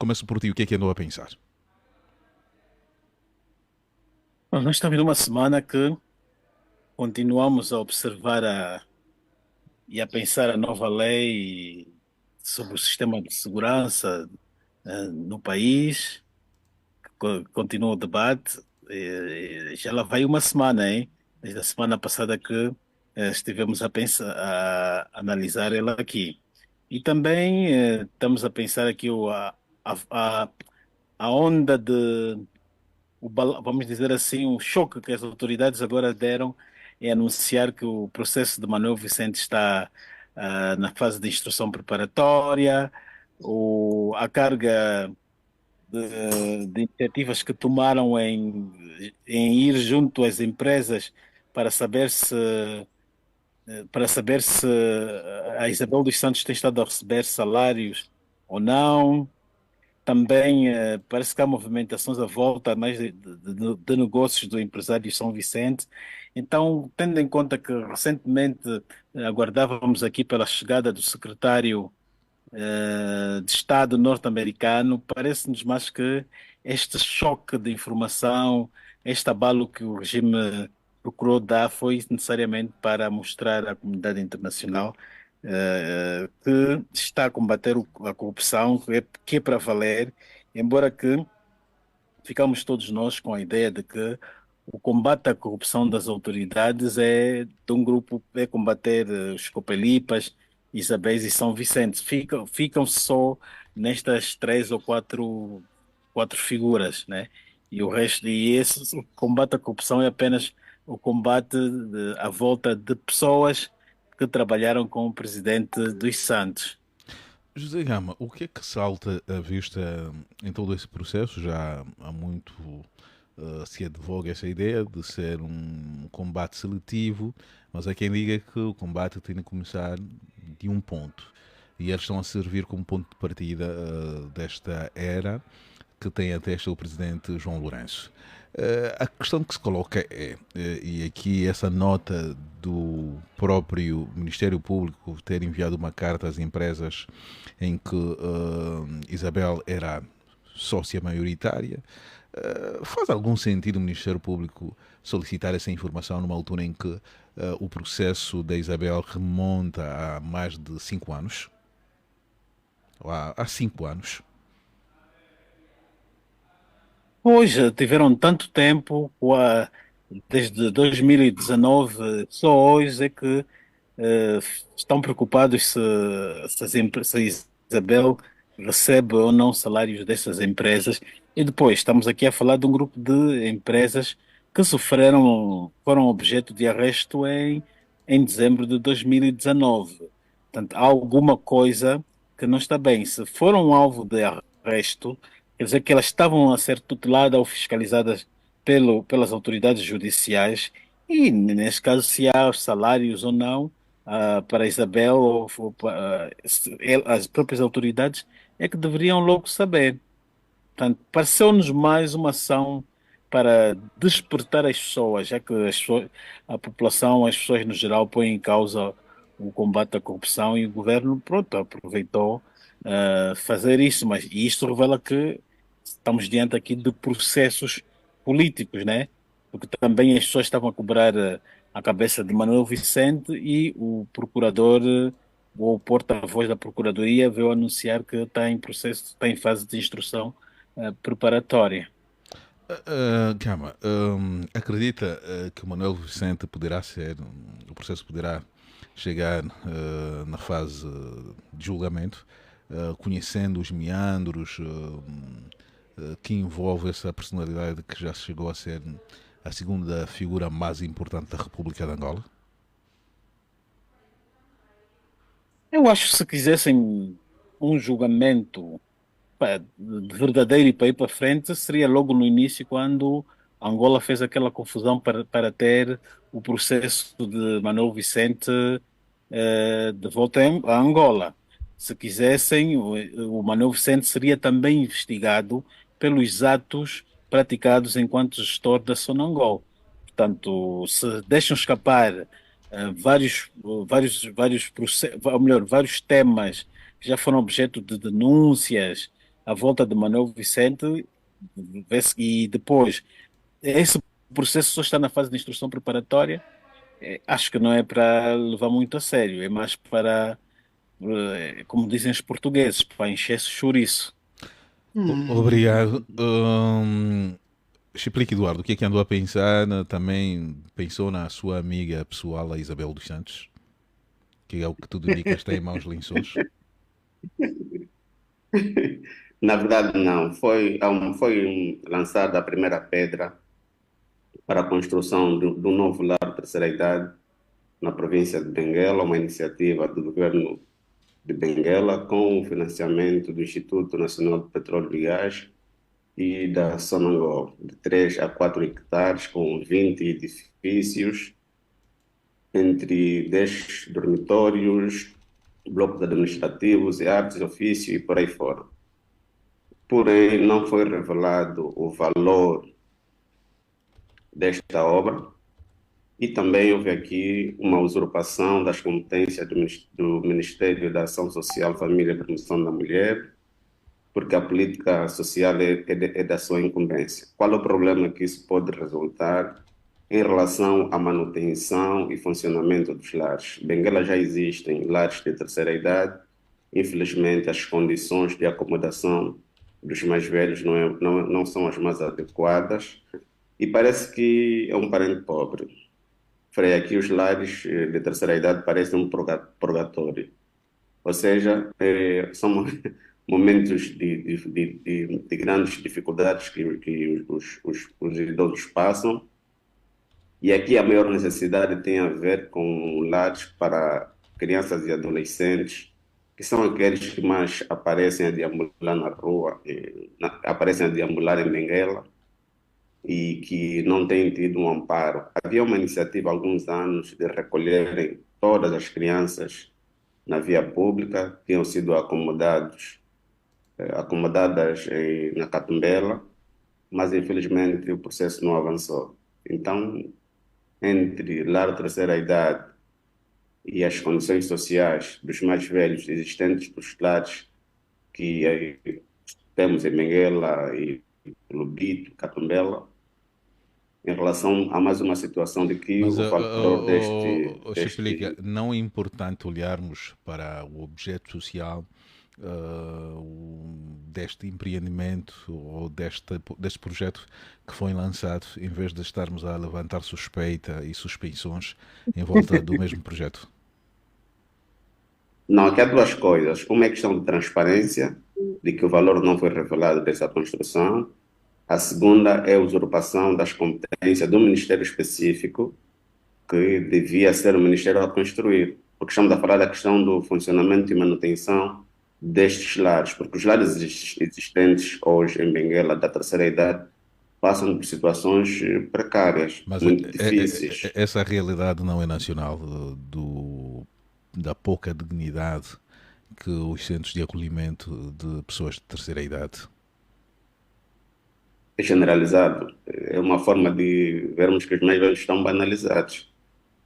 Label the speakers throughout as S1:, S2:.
S1: começo por ti, o que andou a pensar?
S2: Bom, nós estamos numa semana que continuamos a observar e a pensar a nova lei sobre o sistema de segurança no país. Continua o debate. Já lá vai uma semana, hein? Desde a semana passada que estivemos a pensar, a analisar ela aqui. E também estamos a pensar aqui a, a, a onda de vamos dizer assim, o choque que as autoridades agora deram é anunciar que o processo de Manuel Vicente está na fase de instrução preparatória, a carga de iniciativas que tomaram em ir junto às empresas para saber se a Isabel dos Santos tem estado a receber salários ou não. Também parece que há movimentações à volta mais de negócios do empresário São Vicente. Então, tendo em conta que recentemente aguardávamos aqui pela chegada do secretário de Estado norte-americano, parece-nos mais que este choque de informação, este abalo que o regime procurou dar foi necessariamente para mostrar à comunidade internacional que está a combater a corrupção, que é para valer, embora que ficamos todos nós com a ideia de que o combate à corrupção das autoridades é de um grupo, é combater os Copelipas, Isabéis e São Vicente. Ficam só nestas três ou quatro figuras, né? E o resto, o combate à corrupção é apenas o combate à volta de pessoas que trabalharam com o presidente dos Santos.
S1: José Gama, o que é que salta à vista em todo esse processo? Já há muito se advoga essa ideia de ser um combate seletivo, mas há quem diga que o combate tem de começar de um ponto. E eles estão a servir como ponto de partida desta era que tem até este o presidente João Lourenço. A questão que se coloca e aqui essa nota do próprio Ministério Público ter enviado uma carta às empresas em que Isabel era sócia maioritária, faz algum sentido o Ministério Público solicitar essa informação numa altura em que o processo da Isabel remonta a mais de 5 anos? Ou há 5 anos?
S2: Hoje tiveram tanto tempo, desde 2019, só hoje é que eh, estão preocupados se Isabel recebe ou não salários dessas empresas. E depois, estamos aqui a falar de um grupo de empresas que foram objeto de arresto em dezembro de 2019. Portanto, há alguma coisa que não está bem. Se foram alvo de arresto, quer dizer que elas estavam a ser tuteladas ou fiscalizadas pelas autoridades judiciais, e nesse caso, se há salários ou não para Isabel, as próprias autoridades é que deveriam logo saber. Portanto, pareceu-nos mais uma ação para despertar as pessoas, já que a população, as pessoas no geral, põem em causa o combate à corrupção, e o governo, pronto, aproveitou fazer isso. Mas e isto revela que estamos diante aqui de processos políticos, né? Porque também as pessoas estavam a cobrar a cabeça de Manuel Vicente, e o procurador, ou o porta-voz da Procuradoria, veio anunciar que está em processo, está em fase de instrução preparatória.
S1: Gama, acredita que o Manuel Vicente poderá ser, o processo poderá chegar na fase de julgamento, conhecendo os meandros que envolve essa personalidade que já chegou a ser a segunda figura mais importante da República de Angola?
S2: Eu acho que se quisessem um julgamento de verdadeiro e para ir para frente, seria logo no início, quando Angola fez aquela confusão para ter o processo de Manuel Vicente de volta a Angola. Se quisessem, o Manuel Vicente seria também investigado pelos atos praticados enquanto gestor da Sonangol. Portanto, se deixam escapar vários processos, ou melhor, vários temas que já foram objeto de denúncias à volta de Manuel Vicente, e depois esse processo só está na fase de instrução preparatória. Acho que não é para levar muito a sério, é mais para, como dizem os portugueses, para encher chouriço.
S1: Obrigado. Explique, Eduardo, o que é que andou a pensar? Também pensou na sua amiga pessoal, a Isabel dos Santos, que é o que tudo indica está em maus lençóis.
S3: Na verdade, não. Foi lançada a primeira pedra para a construção do novo lar de terceira idade na província de Benguela, uma iniciativa do governo de Benguela com o financiamento do Instituto Nacional de Petróleo e Gás e da Sonangol, de 3 a 4 hectares, com 20 edifícios, entre 10 dormitórios, blocos administrativos e artes, ofício e por aí fora. Porém, não foi revelado o valor desta obra e também houve aqui uma usurpação das competências do Ministério da Ação Social, Família e Promoção da Mulher, porque a política social é da sua incumbência. Qual é o problema que isso pode resultar em relação à manutenção e funcionamento dos lares? Benguela já existem lares de terceira idade, infelizmente as condições de acomodação dos mais velhos não são as mais adequadas e parece que é um parente pobre. Frei, aqui os lares de terceira idade parecem um purgatório. Ou seja, são momentos de grandes dificuldades que os idosos passam. E aqui a maior necessidade tem a ver com lares para crianças e adolescentes, que são aqueles que mais aparecem a deambular na rua, aparecem a deambular em Benguela, e que não têm tido um amparo. Havia uma iniciativa há alguns anos de recolherem todas as crianças na via pública, tinham sido acomodadas na Catumbela, mas infelizmente o processo não avançou. Então, entre lar de terceira idade e as condições sociais dos mais velhos existentes dos lares que temos em Benguela e Lubito, Catumbela, em relação a mais uma situação de que
S1: Mas,
S3: o valor
S1: Chiplica, não é importante olharmos para o objeto social deste empreendimento ou deste projeto que foi lançado, em vez de estarmos a levantar suspeita e suspeições em volta do mesmo projeto?
S3: Não, aqui há duas coisas. Uma é questão de transparência, de que o valor não foi revelado dessa construção. A segunda é a usurpação das competências do Ministério específico, que devia ser o Ministério a construir. Porque estamos a falar da questão do funcionamento e manutenção destes lares, porque os lares existentes hoje em Benguela da terceira idade passam por situações precárias,
S1: Mas
S3: muito difíceis.
S1: essa realidade não é nacional, da pouca dignidade que os centros de acolhimento de pessoas de terceira idade.
S3: É generalizado, é uma forma de vermos que os mais velhos estão banalizados.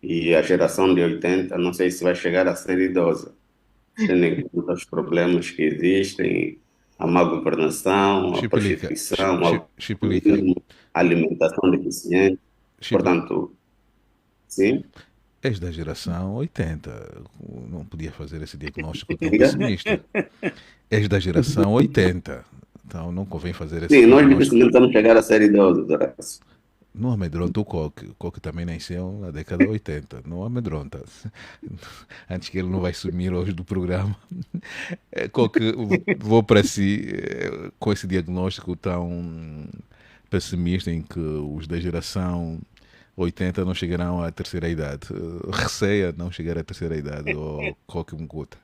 S3: E a geração de 80, não sei se vai chegar a ser idosa, tendo em conta os problemas que existem, a má governação, a
S1: Chiplica,
S3: prostituição, o
S1: Chiplica,
S3: alcoolismo, a alimentação deficiente. Portanto, sim,
S1: és da geração 80, não podia fazer esse diagnóstico tão
S3: diga.
S1: pessimista. És da geração 80, então não convém fazer esse
S3: Sim, nós
S1: diagnóstico.
S3: dificilmente vamos chegar a ser idosos, Horácio.
S1: Não amedronta o Coque. O Coque também nasceu na década de 80. Não amedronta. Antes que ele não vai sumir hoje do programa. Coque, vou para si com esse diagnóstico tão pessimista em que os da geração 80 não chegarão à terceira idade. Receia não chegar à terceira idade. Ou Coque Mguta.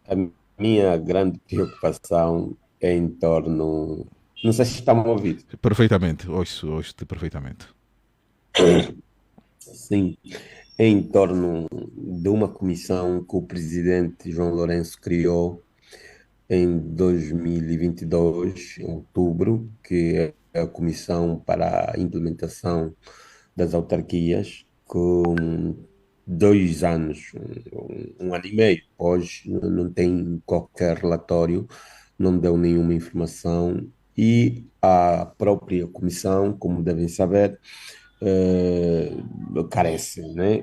S4: A minha grande preocupação é em torno. Não sei se está-me a ouvir.
S1: Perfeitamente. Ouço-te perfeitamente.
S4: Sim, é em torno de uma comissão que o presidente João Lourenço criou em 2022, em outubro, que é a Comissão para a Implementação das Autarquias, que 2 anos, um ano e meio. Hoje não tem qualquer relatório, não deu nenhuma informação e a própria comissão, como devem saber, eh, carece, né?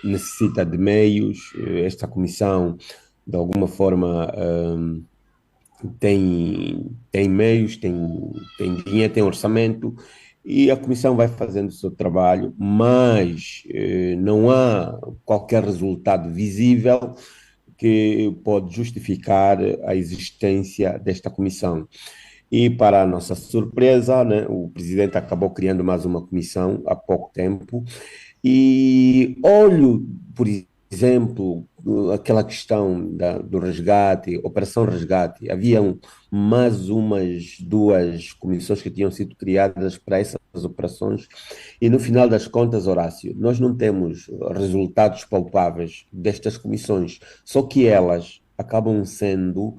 S4: Necessita de meios. Esta comissão, de alguma forma, tem meios, tem dinheiro, tem orçamento, e a comissão vai fazendo o seu trabalho, mas não há qualquer resultado visível que pode justificar a existência desta comissão. E, para a nossa surpresa, né, o presidente acabou criando mais uma comissão há pouco tempo, e olho, por exemplo, aquela questão do resgate, Operação Resgate, haviam mais umas 2 comissões que tinham sido criadas para essas operações, e no final das contas, Horácio, nós não temos resultados palpáveis destas comissões, só que elas acabam sendo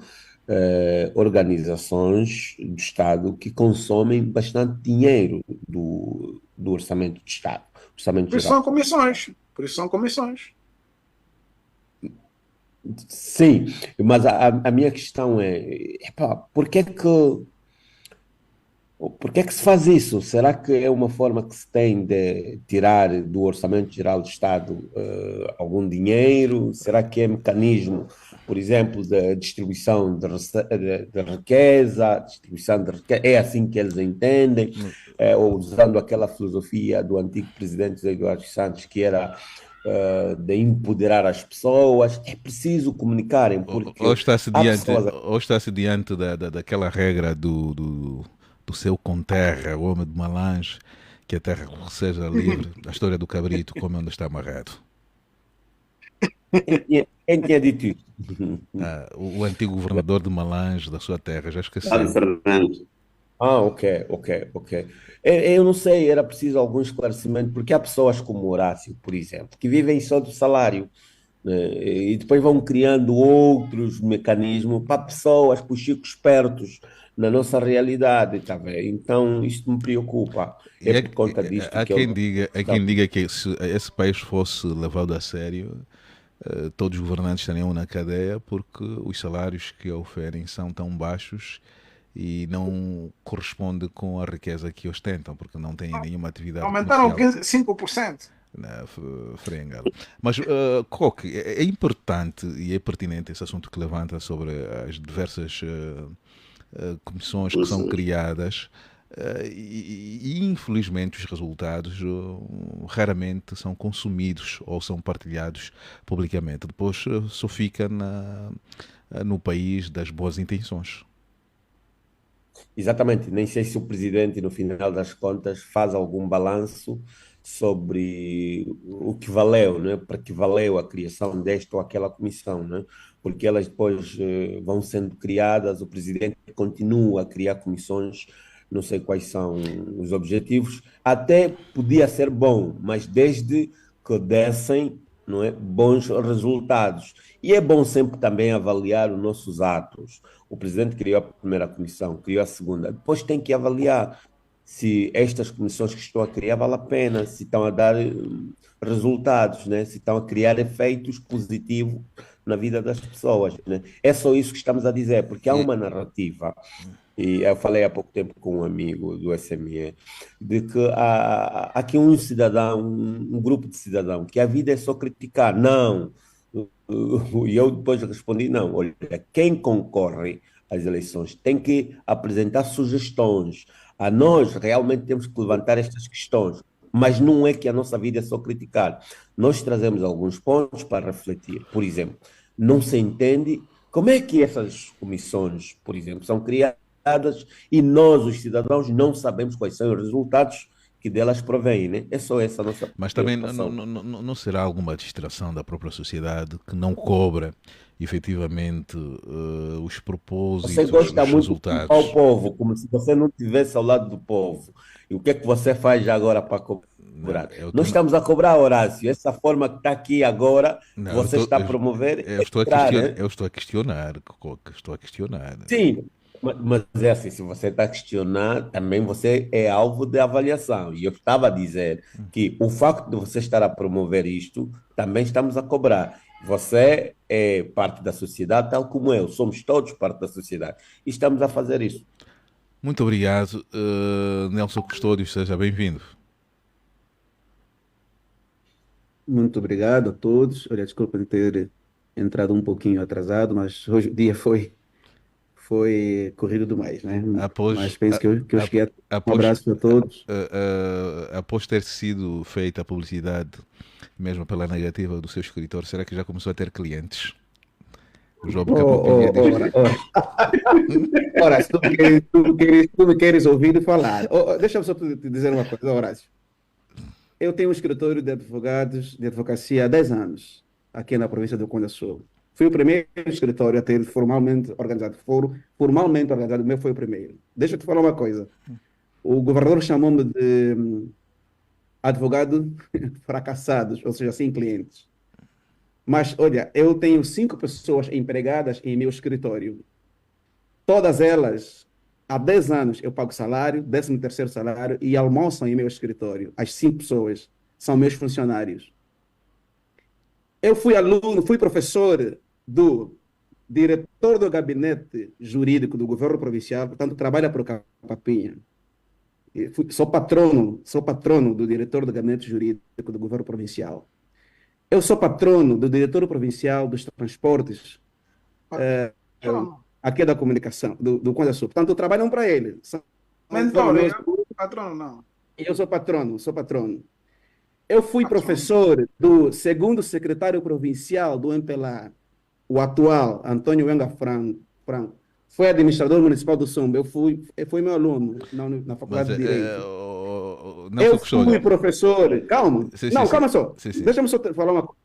S4: organizações do Estado que consomem bastante dinheiro do orçamento do Estado, orçamento
S5: Por isso
S4: geral.
S5: são comissões. Por isso são comissões.
S4: Sim, mas a minha questão é, epá, por que é que se faz isso? Será que é uma forma que se tem de tirar do Orçamento Geral do Estado algum dinheiro? Será que é mecanismo, por exemplo, de distribuição de riqueza, é assim que eles entendem? Ou usando aquela filosofia do antigo presidente José Eduardo Santos, que era de empoderar as pessoas? É preciso comunicarem, porque
S1: Ou está-se
S4: há
S1: diante,
S4: pessoas...
S1: ou está-se diante daquela regra do seu conterra, o homem de Malange, que a terra seja livre, a história do cabrito, como onde está amarrado.
S4: Quem tinha dito isso?
S1: O antigo governador de Malange, da sua terra, já esqueci.
S3: Fernando.
S4: Ok. Eu não sei, era preciso algum esclarecimento, porque há pessoas como o Horácio, por exemplo, que vivem só do salário, né? E depois vão criando outros mecanismos para pessoas, para os chicos espertos na nossa realidade, tá vendo? Então isto me preocupa. É por conta disto
S1: há
S4: que
S1: quem diga que se esse país fosse levado a sério, todos os governantes estariam na cadeia, porque os salários que oferem são tão baixos e não corresponde com a riqueza que ostentam, porque não têm nenhuma atividade
S5: Aumentaram
S1: comercial.
S5: 5%.
S1: Frenga. Mas, Coque, é importante e é pertinente esse assunto que levanta sobre as diversas comissões que são criadas, e infelizmente os resultados raramente são consumidos ou são partilhados publicamente. Depois só fica no país das boas intenções.
S4: Exatamente, nem sei se o presidente, no final das contas, faz algum balanço sobre o que valeu, né? Para que valeu a criação desta ou aquela comissão, né? Porque elas depois vão sendo criadas, o presidente continua a criar comissões, não sei quais são os objetivos, até podia ser bom, mas desde que dessem, não é, bons resultados. E é bom sempre também avaliar os nossos atos. O presidente criou a primeira comissão, criou a segunda, depois tem que avaliar se estas comissões que estão a criar vale a pena, se estão a dar resultados, né? Se estão a criar efeitos positivos na vida das pessoas, né? É só isso que estamos a dizer, porque há uma narrativa, e eu falei há pouco tempo com um amigo do SME, de que há aqui um cidadão, um grupo de cidadãos, que a vida é só criticar. Não. E eu depois respondi, não, olha, quem concorre às eleições tem que apresentar sugestões. A nós realmente temos que levantar estas questões, mas não é que a nossa vida é só criticar. Nós trazemos alguns pontos para refletir. Por exemplo, não se entende como é que essas comissões, por exemplo, são criadas e nós, os cidadãos, não sabemos quais são os resultados que delas provém, né? É só essa a nossa
S1: Mas também
S4: preocupação.
S1: não será alguma distração da própria sociedade que não cobra efetivamente os
S4: Você
S1: propósitos,
S4: gosta
S1: os
S4: muito de culpar o
S1: resultados?
S4: povo, como se você não estivesse ao lado do povo. E o que é que você faz agora para
S1: Não,
S4: cobrar? Nós estamos a cobrar, Horácio. Essa forma que está aqui agora, que
S1: não,
S4: você está a promover,
S1: eu
S4: é
S1: estou a
S4: cobrar,
S1: questionar,
S4: né?
S1: eu estou a questionar, Coca, estou a questionar.
S4: Sim, Mas é assim, se você está a questionar, também você é alvo de avaliação. E eu estava a dizer que o facto de você estar a promover isto, também estamos a cobrar. Você é parte da sociedade, tal como eu. Somos todos parte da sociedade. E estamos a fazer isso.
S1: Muito obrigado, Nelson Custódio, seja bem-vindo.
S5: Muito obrigado a todos. Olha, desculpa de ter entrado um pouquinho atrasado, mas hoje o dia foi corrido demais, né? Mas
S1: Após,
S5: penso que eu cheguei a... Um
S1: após,
S5: abraço para todos.
S1: após ter sido feita a publicidade, mesmo pela negativa do seu escritor, será que já começou a ter clientes? O João daqui a pouco ia dizer.
S5: Ora, se tu me queres ouvir falar. Deixa-me só te dizer uma coisa, Horácio. Eu tenho um escritório de advogados, de advocacia há 10 anos, aqui na província do Conde Sul. Fui o primeiro escritório a ter formalmente organizado. Formalmente organizado, o meu foi o primeiro. Deixa eu te falar uma coisa. O governador chamou-me de advogado fracassados, ou seja, sem clientes. Mas, olha, eu tenho 5 pessoas empregadas em meu escritório. Todas elas, há 10 anos, eu pago salário, 13º salário, e almoçam em meu escritório. As 5 pessoas são meus funcionários. Eu fui aluno, fui professor do diretor do gabinete jurídico do governo provincial, portanto, trabalha para o Capapinha. Sou patrono do diretor do gabinete jurídico do governo provincial. Eu sou patrono do diretor provincial dos transportes, aqui da comunicação, do Conde Sul. Portanto, trabalham para ele.
S6: Mentor, patrono não.
S5: Eu sou patrono. Eu fui professor do segundo secretário provincial do MPLA, o atual, Antônio Wenga Franco. Foi administrador municipal do Sumba. Foi meu aluno na Faculdade de Direito. Eu fui professor. Calma. Calma só. Deixa-me só falar uma coisa.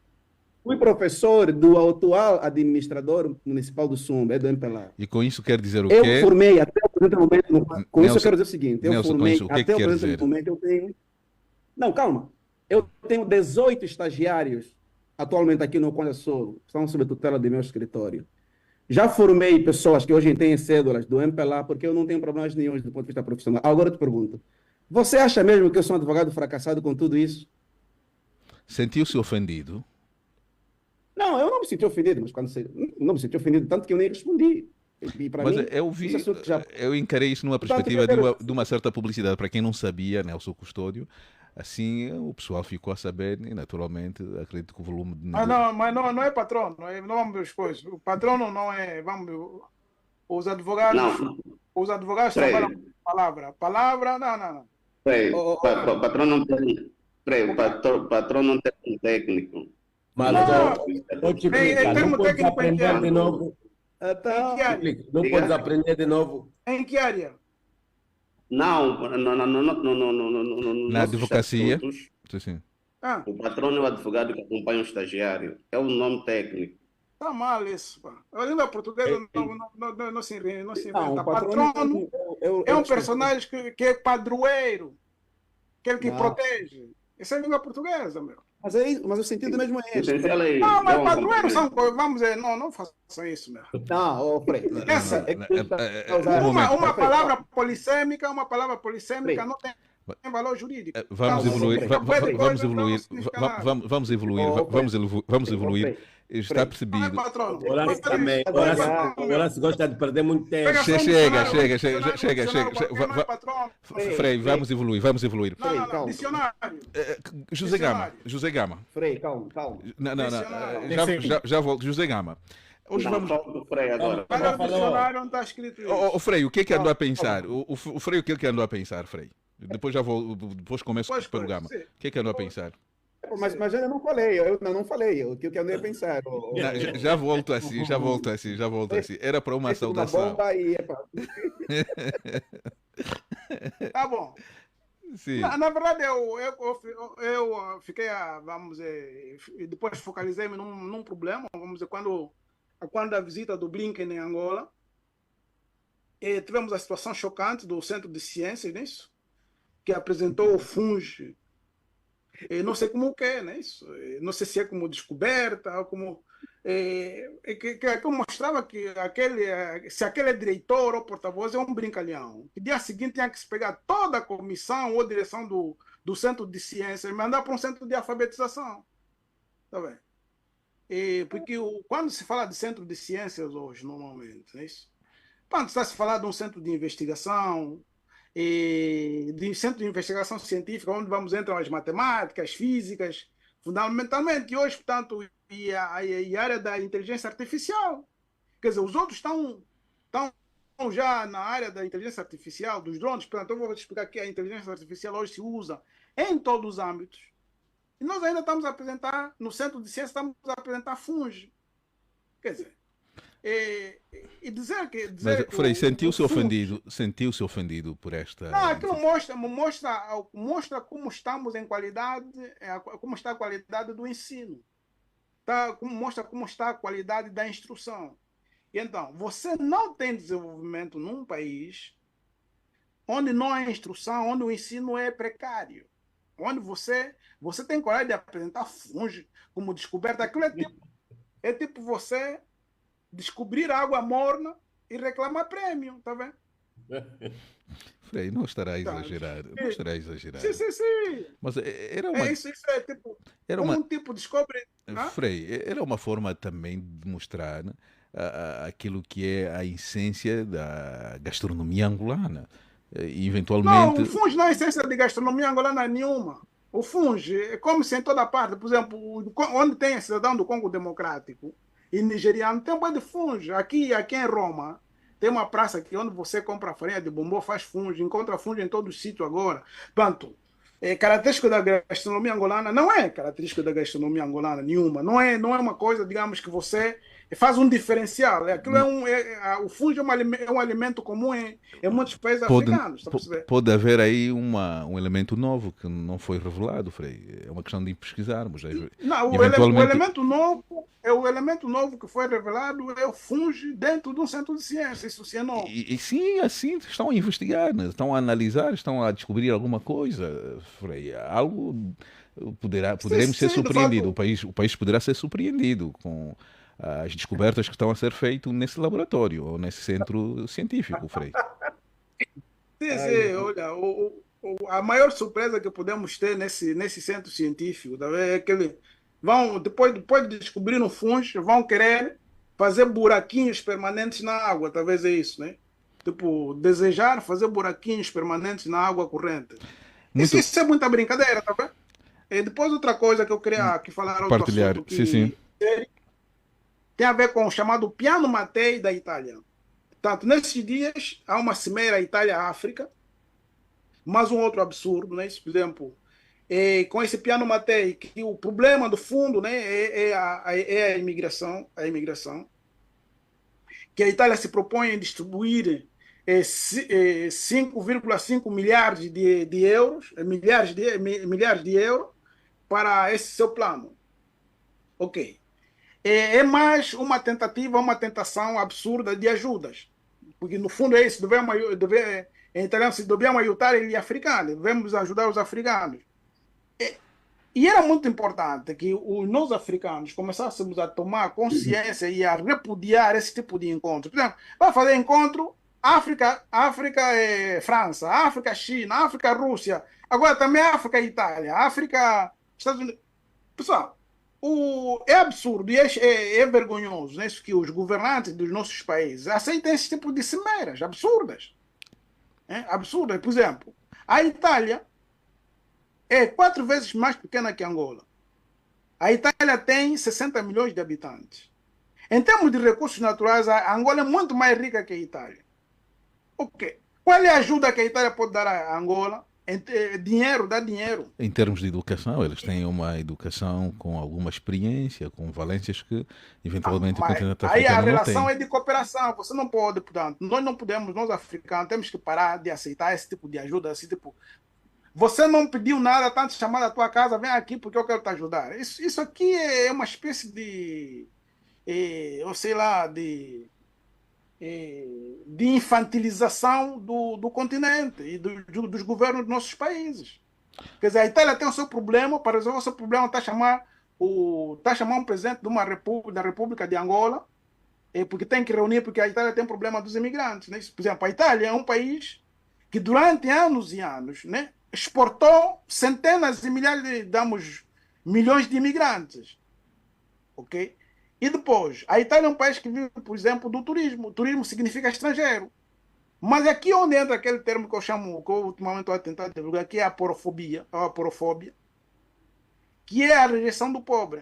S5: Fui professor do atual administrador municipal do Sumba, do MPLA.
S1: E com isso quer dizer o quê?
S5: Eu formei até o presente momento. Com isso eu quero dizer o seguinte: eu formei até o presente momento. Eu tenho. Não, calma. Eu tenho 18 estagiários atualmente aqui no Conde Sul, estão sob tutela do meu escritório. Já formei pessoas que hoje têm cédulas do MPLA, porque eu não tenho problemas nenhum do ponto de vista profissional. Agora eu te pergunto, você acha mesmo que eu sou um advogado fracassado com tudo isso?
S1: Sentiu-se ofendido?
S5: Não, eu não me senti ofendido, mas não me senti ofendido, tanto que eu nem respondi. E para
S1: Mas
S5: mim,
S1: eu encarei isso numa perspectiva de uma certa publicidade. Para quem não sabia, Nelson Custódio, assim o pessoal ficou a saber e naturalmente acredito que o volume de...
S6: Mas não é patrono, não vamos ver as coisas. O patrono não é, os advogados trabalham com palavra, não.
S3: O patrão não tem, o patrão não tem um técnico.
S4: Mas vou te explicar, não podes aprender de novo. Não podes aprender de novo.
S6: Em que área?
S3: Não,
S1: na advocacia.
S3: Sim. O patrão é o advogado que acompanha o estagiário. É o nome técnico.
S6: Está mal isso, pá. A língua portuguesa não se inventa.
S5: Patrono
S6: é um personagem que é padroeiro, aquele que protege. Isso é língua portuguesa, meu.
S5: Mas o sentido mesmo é esse.
S6: Não, mas padroeiros são coisas, vamos dizer, não façam isso, meu.
S5: Não, Frei.
S6: Uma palavra polissêmica não tem valor jurídico.
S1: Vamos evoluir. Está percebido.
S4: Horácio gosta de perder muito tempo.
S1: Chega. Frei, vamos evoluir.
S6: Não, dicionário.
S1: José Gama.
S5: Frei, calma.
S1: Não. Já volto. José Gama. Hoje vamos.
S3: Frei agora.
S6: Para o dicionário não está escrito isso.
S1: Frei, o que é que andou a pensar? O Frei, o que é que andou a pensar, Frei? Depois começo pelo Gama. O que é que andou a pensar?
S5: Mas eu não falei, o que eu andei a pensar.
S1: Já volto assim. Era para uma saudação.
S6: Tá bom.
S1: Sim.
S6: Na verdade, eu fiquei, vamos dizer, depois focalizei-me num problema, vamos dizer, quando a visita do Blinken em Angola, e tivemos a situação chocante do Centro de Ciências, nisso, que apresentou o fungo. Não sei como que é, né? Isso. Não sei se é como descoberta ou como... que mostrava que se aquele diretor ou porta-voz é um brincalhão, no dia seguinte tinha que se pegar toda a comissão ou direção do centro de ciências e mandar para um centro de alfabetização. Tá bem? Porque quando se fala de centro de ciências hoje, normalmente, não é isso? Quando está se falar de um centro de investigação, de centro de investigação científica, onde vamos entrar as matemáticas, físicas, fundamentalmente, e hoje, portanto, e a área da inteligência artificial. Quer dizer, os outros estão já na área da inteligência artificial, dos drones. Portanto, eu vou explicar que a inteligência artificial hoje se usa em todos os âmbitos. E nós ainda estamos a apresentar, no centro de ciência, estamos a apresentar funge. Quer dizer, e dizer que.
S1: Mas, Frei, sentiu-se
S6: funge,
S1: ofendido por esta.
S6: não, aquilo mostra como estamos em qualidade, como está a qualidade do ensino. Mostra como está a qualidade da instrução. E então, você não tem desenvolvimento num país onde não há instrução, onde o ensino é precário, onde você tem coragem de apresentar funge como descoberta. Aquilo é tipo você descobrir água morna e reclamar prêmio, tá vendo?
S1: Frei, não estará a
S6: Então,
S1: exagerar. Não estará a exagerar.
S6: sim.
S1: Mas era uma.
S6: Isso é tipo,
S1: Era uma
S6: um tipo descobre.
S1: Frei, era uma forma também de mostrar, né, aquilo que é a essência da gastronomia angolana. E,
S6: Não,
S1: eventualmente,
S6: o funge não é essência de gastronomia angolana nenhuma. O funge come-se em toda parte. Por exemplo, onde tem cidadão do Congo Democrático e nigeriano, tem um boi de funge. Aqui em Roma, tem uma praça aqui onde você compra farinha de bombom, faz funge, encontra funge em todo o sítio agora. Pronto. É característico da gastronomia angolana, não é característico da gastronomia angolana nenhuma. Não é uma coisa, digamos, que você faz um diferencial. Aquilo o fungo é um alimento comum em muitos países
S1: pode,
S6: africanos, tá a perceber?
S1: pode haver aí um elemento novo que não foi revelado, Frei. É uma questão de pesquisarmos.
S6: Não,
S1: Eventualmente,
S6: o elemento novo que foi revelado é o fungo dentro de um centro de ciência. Isso sim é novo.
S1: e sim, assim, estão a investigar, né? Estão a analisar, estão a descobrir alguma coisa, Frei. Algo poderemos ser
S6: Sim, de
S1: surpreendidos.
S6: fato.
S1: O país poderá ser surpreendido com as descobertas que estão a ser feitas nesse laboratório ou nesse centro científico, Frei.
S6: Sim, olha, a maior surpresa que podemos ter nesse centro científico, tá vendo, é que eles vão, depois de descobrir o fungo, vão querer fazer buraquinhos permanentes na água, talvez é isso, né? Tipo, desejar fazer buraquinhos permanentes na água corrente.
S1: Muito
S6: Isso é muita brincadeira, tá vendo? E depois outra coisa que eu queria aqui falar, outro
S1: partilhar.
S6: assunto
S1: Sim.
S6: que tem a ver com o chamado Piano Mattei da Itália. Portanto, nesses dias há uma cimeira Itália-África, mais um outro absurdo, né? Por exemplo, com esse Piano Mattei, que o problema do fundo, né, é a imigração, que a Itália se propõe em distribuir 5,5 milhares de euros, milhares de euros para esse seu plano. Ok. É mais uma tentativa, uma tentação absurda de ajudas. Porque, no fundo, é isso. Em italiano, se dobbiamo aiutare gli africani. Devemos ajudar os africanos. E era muito importante que nós, africanos, começássemos a tomar consciência e a repudiar esse tipo de encontro. Por exemplo, vai fazer encontro África, França, África, China, África, Rússia. Agora também África, Itália, África, Estados Unidos. Pessoal, é absurdo e é vergonhoso, né, que os governantes dos nossos países aceitem esse tipo de cimeras absurdas. Absurdas. Por exemplo, a Itália é 4 vezes mais pequena que Angola. A Itália tem 60 milhões de habitantes. Em termos de recursos naturais, a Angola é muito mais rica que a Itália. Ok. Qual é a ajuda que a Itália pode dar à Angola? Dá dinheiro.
S1: Em termos de educação, eles têm uma educação com alguma experiência, com valências que eventualmente o continente
S6: aí a
S1: africano não tem.
S6: relação é de cooperação. Você não pode, portanto, nós não podemos, nós africanos, temos que parar de aceitar esse tipo de ajuda, esse tipo. Você não pediu nada, está te chamando à tua casa, vem aqui porque eu quero te ajudar. Isso aqui é uma espécie de, eu sei lá, de infantilização do continente e dos governos dos nossos países. Quer dizer, a Itália tem o seu problema, para resolver o seu problema está a chamar está a chamar um presidente de uma república, da República de Angola, porque tem que reunir, porque a Itália tem problema dos imigrantes. Né? Por exemplo, a Itália é um país que durante anos e anos, né, exportou centenas e milhares de, milhões de imigrantes. Ok? E depois, a Itália é um país que vive, por exemplo, do turismo. O turismo significa estrangeiro. Mas aqui onde entra aquele termo que eu chamo, que eu ultimamente estou a tentar divulgar, que é a porofobia, que é a rejeição do pobre.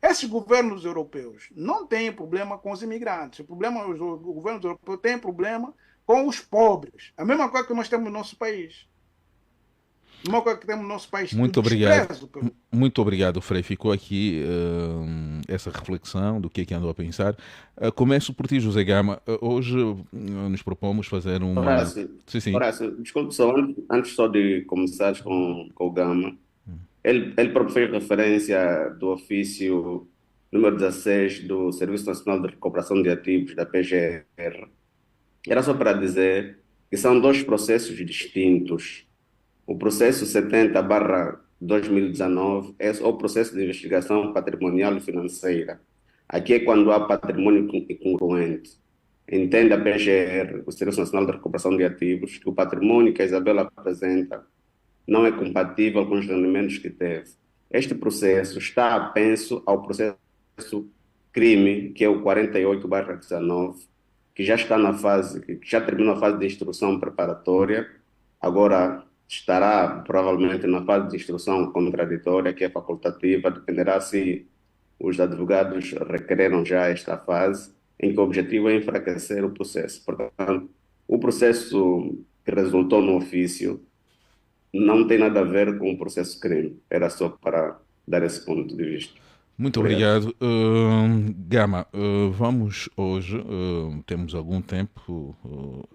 S6: Esses governos europeus não têm problema com os imigrantes. Os governos europeus têm problema com os pobres. A mesma coisa que nós temos no nosso país. A mesma coisa que temos no nosso país.
S1: Muito obrigado. Muito obrigado, Frei. Ficou aqui essa reflexão do que andou a pensar. Começo por ti, José Gama. Hoje nos propomos fazer uma...
S3: Horácio,
S1: Sim.
S3: Horácio, desculpe só, antes só de começares com o Gama, ele próprio fez referência do ofício número 16 do Serviço Nacional de Recuperação de Ativos, da PGR. Era só para dizer que são dois processos distintos. O processo 70/2019 é o processo de investigação patrimonial e financeira. Aqui é quando há patrimônio incongruente. Entende a PGR, o Serviço Nacional de Recuperação de Ativos, que o patrimônio que a Isabela apresenta não é compatível com os rendimentos que teve. Este processo está apenso ao processo crime, que é o 48/19, que já está na fase, que já terminou a fase de instrução preparatória, agora estará provavelmente na fase de instrução contraditória, que é facultativa, dependerá se os advogados requereram já esta fase, em que o objetivo é enfraquecer o processo. Portanto, o processo que resultou no ofício não tem nada a ver com o processo crime. Era só para dar esse ponto de vista.
S1: Muito obrigado. Gama, vamos hoje, temos algum tempo,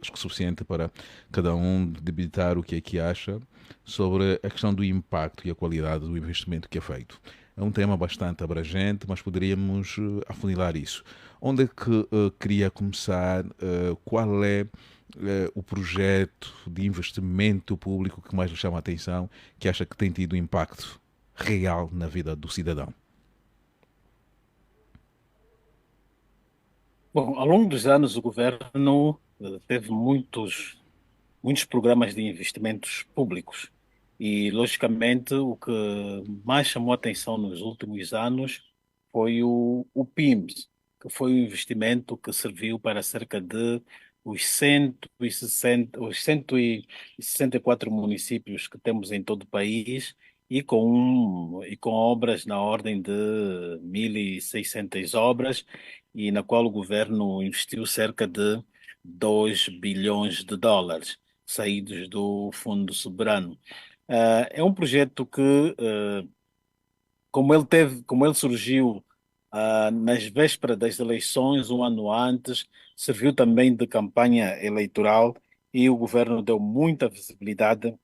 S1: acho que suficiente para cada um debitar o que é que acha sobre a questão do impacto e a qualidade do investimento que é feito. É um tema bastante abrangente, mas poderíamos afunilar isso. Onde é que queria começar? Qual é o projeto de investimento público que mais lhe chama a atenção, que acha que tem tido impacto real na vida do cidadão?
S2: Bom, ao longo dos anos, o governo teve muitos programas de investimentos públicos. E, logicamente, o que mais chamou a atenção nos últimos anos foi o PIMS, que foi um investimento que serviu para cerca de os 164 municípios que temos em todo o país e com obras na ordem de 1.600 obras, e na qual o governo investiu cerca de 2 bilhões de dólares saídos do Fundo Soberano. É um projeto que, como ele surgiu nas vésperas das eleições, um ano antes, serviu também de campanha eleitoral, e o governo deu muita visibilidade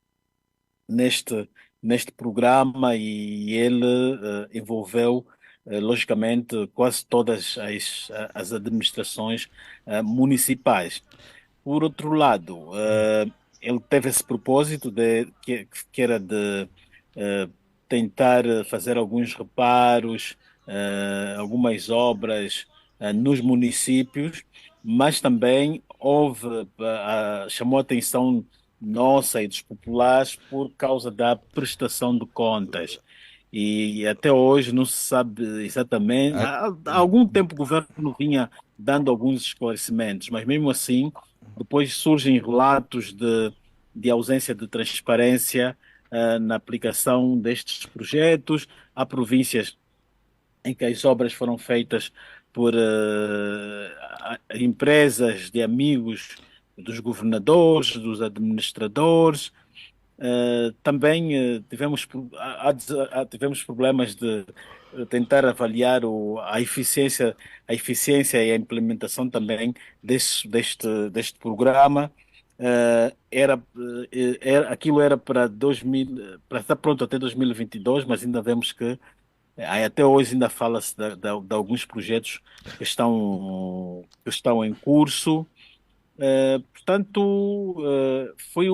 S2: neste, neste programa, e ele envolveu, logicamente, quase todas as administrações municipais. Por outro lado, ele teve esse propósito que era de tentar fazer alguns reparos, algumas obras nos municípios, mas também chamou a atenção nossa e dos populares por causa da prestação de contas. E até hoje não se sabe exatamente. Há algum tempo o governo vinha dando alguns esclarecimentos, mas mesmo assim, depois surgem relatos de ausência de transparência na aplicação destes projetos. Há províncias em que as obras foram feitas por empresas de amigos dos governadores, dos administradores. Também tivemos problemas de tentar avaliar a eficiência e a implementação também deste programa. Aquilo era para estar pronto até 2022, mas ainda vemos que até hoje ainda fala-se de alguns projetos que estão em curso. Portanto, foi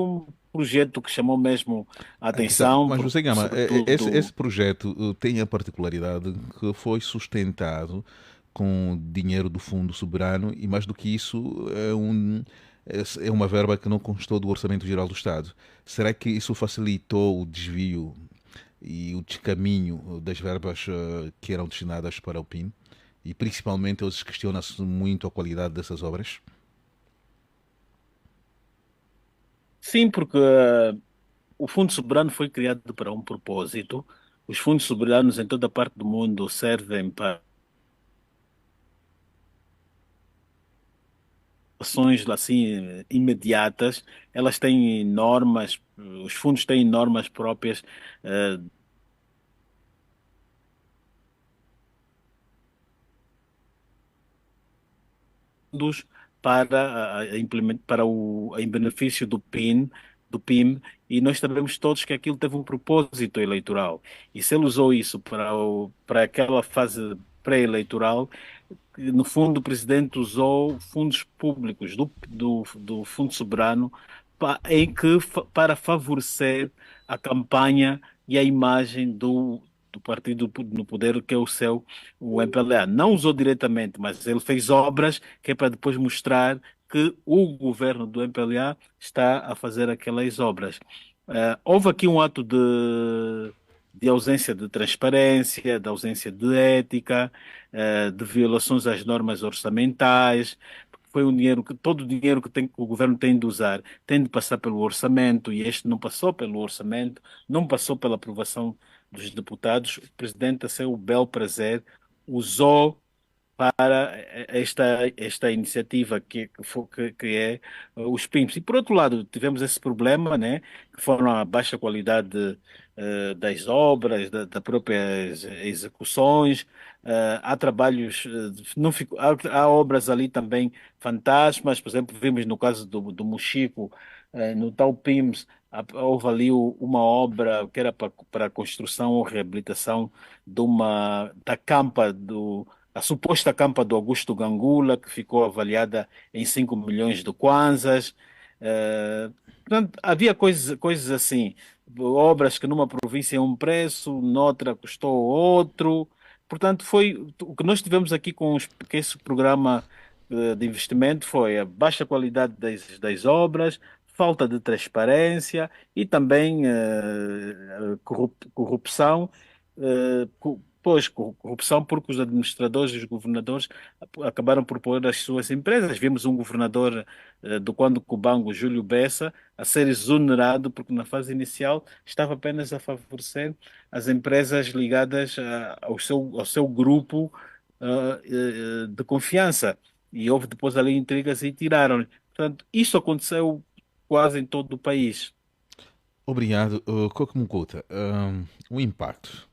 S2: projeto que chamou mesmo a
S1: Então,
S2: atenção,
S1: mas você Gama, esse,
S2: sobretudo.
S1: esse projeto tem a particularidade que foi sustentado com dinheiro do Fundo Soberano e mais do que isso é uma verba que não constou do Orçamento Geral do Estado. Será que isso facilitou o desvio e o descaminho das verbas que eram destinadas para o PIN? E principalmente eles questionam-se muito a qualidade dessas obras?
S2: Sim, porque o Fundo Soberano foi criado para um propósito. Os fundos soberanos em toda parte do mundo servem para ações assim imediatas. Elas têm normas, os fundos têm normas próprias eh, fundos para para em benefício do PIM, e nós sabemos todos que aquilo teve um propósito eleitoral. E se ele usou isso para aquela fase pré-eleitoral, no fundo, o presidente usou fundos públicos do Fundo Soberano para favorecer a campanha e a imagem do partido no poder, que é o MPLA. Não usou diretamente, mas ele fez obras que é para depois mostrar que o governo do MPLA está a fazer aquelas obras. Houve aqui um ato de ausência de transparência, de ausência de ética, de violações às normas orçamentais, porque foi um dinheiro que todo o dinheiro que o governo tem de usar tem de passar pelo orçamento, e este não passou pelo orçamento, não passou pela aprovação dos deputados. O presidente, a seu bel prazer, usou para esta iniciativa que é os PIMs. E por outro lado, tivemos esse problema, né, que foram a baixa qualidade das obras, das próprias execuções. Há trabalhos, não fico, há obras ali também fantasmas. Por exemplo, vimos no caso do Mochico, no tal PIMS, houve ali uma obra que era para a construção ou reabilitação da campa a suposta campa do Augusto Gangula, que ficou avaliada em 5 milhões de kwanzas. Portanto, havia coisas assim, obras que numa província é um preço, noutra custou outro. Portanto, foi o que nós tivemos aqui com esse programa de investimento foi a baixa qualidade das obras, falta de transparência e também corrupção. Pois, corrupção, porque os administradores e os governadores acabaram por pôr as suas empresas. Vimos um governador do Quando Cubango, Júlio Bessa, a ser exonerado porque na fase inicial estava apenas a favorecer as empresas ligadas ao seu grupo de confiança. E houve depois ali intrigas e tiraram. Portanto, isso aconteceu quase em todo o país.
S1: Obrigado. Coco Mucuta, o impacto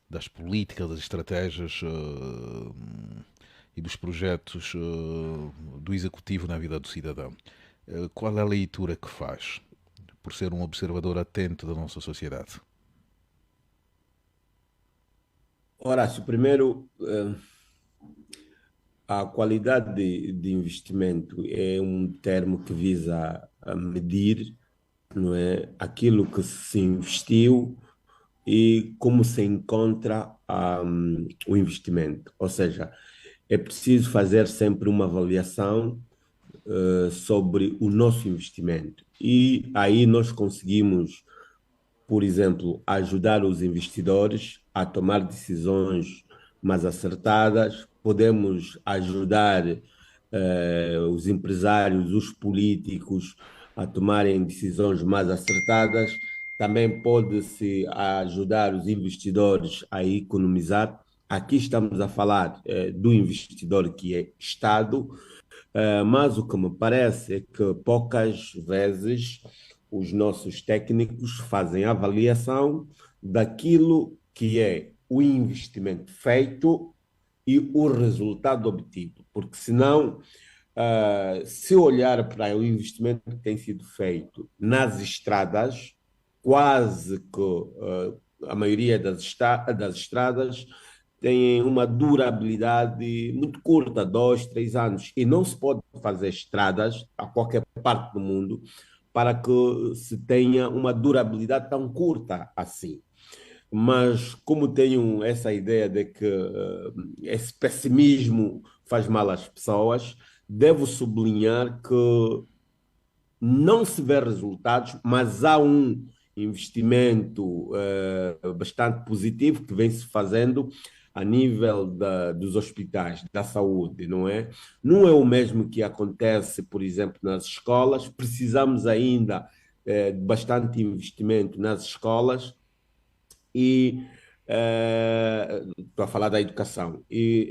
S1: das políticas, das estratégias e dos projetos do executivo na vida do cidadão. Qual é a leitura que faz, por ser um observador atento da nossa sociedade?
S4: Horácio, primeiro, a qualidade de investimento é um termo que visa a medir, não é, aquilo que se investiu e como se encontra o investimento. Ou seja, é preciso fazer sempre uma avaliação sobre o nosso investimento. E aí nós conseguimos, por exemplo, ajudar os investidores a tomar decisões mais acertadas, podemos ajudar os empresários, os políticos a tomarem decisões mais acertadas, também pode-se ajudar os investidores a economizar. Aqui estamos a falar do investidor que é Estado, mas o que me parece é que poucas vezes os nossos técnicos fazem avaliação daquilo que é o investimento feito e o resultado obtido, porque senão, se olhar para o investimento que tem sido feito nas estradas, quase que a maioria das estradas têm uma durabilidade muito curta, 2, 3 anos, e não se pode fazer estradas a qualquer parte do mundo para que se tenha uma durabilidade tão curta assim. Mas como tenho essa ideia de que esse pessimismo faz mal às pessoas, devo sublinhar que não se vê resultados, mas há um investimento bastante positivo que vem se fazendo a nível dos hospitais, da saúde, não é? Não é o mesmo que acontece, por exemplo, nas escolas. Precisamos ainda de bastante investimento nas escolas e estou a falar da educação. E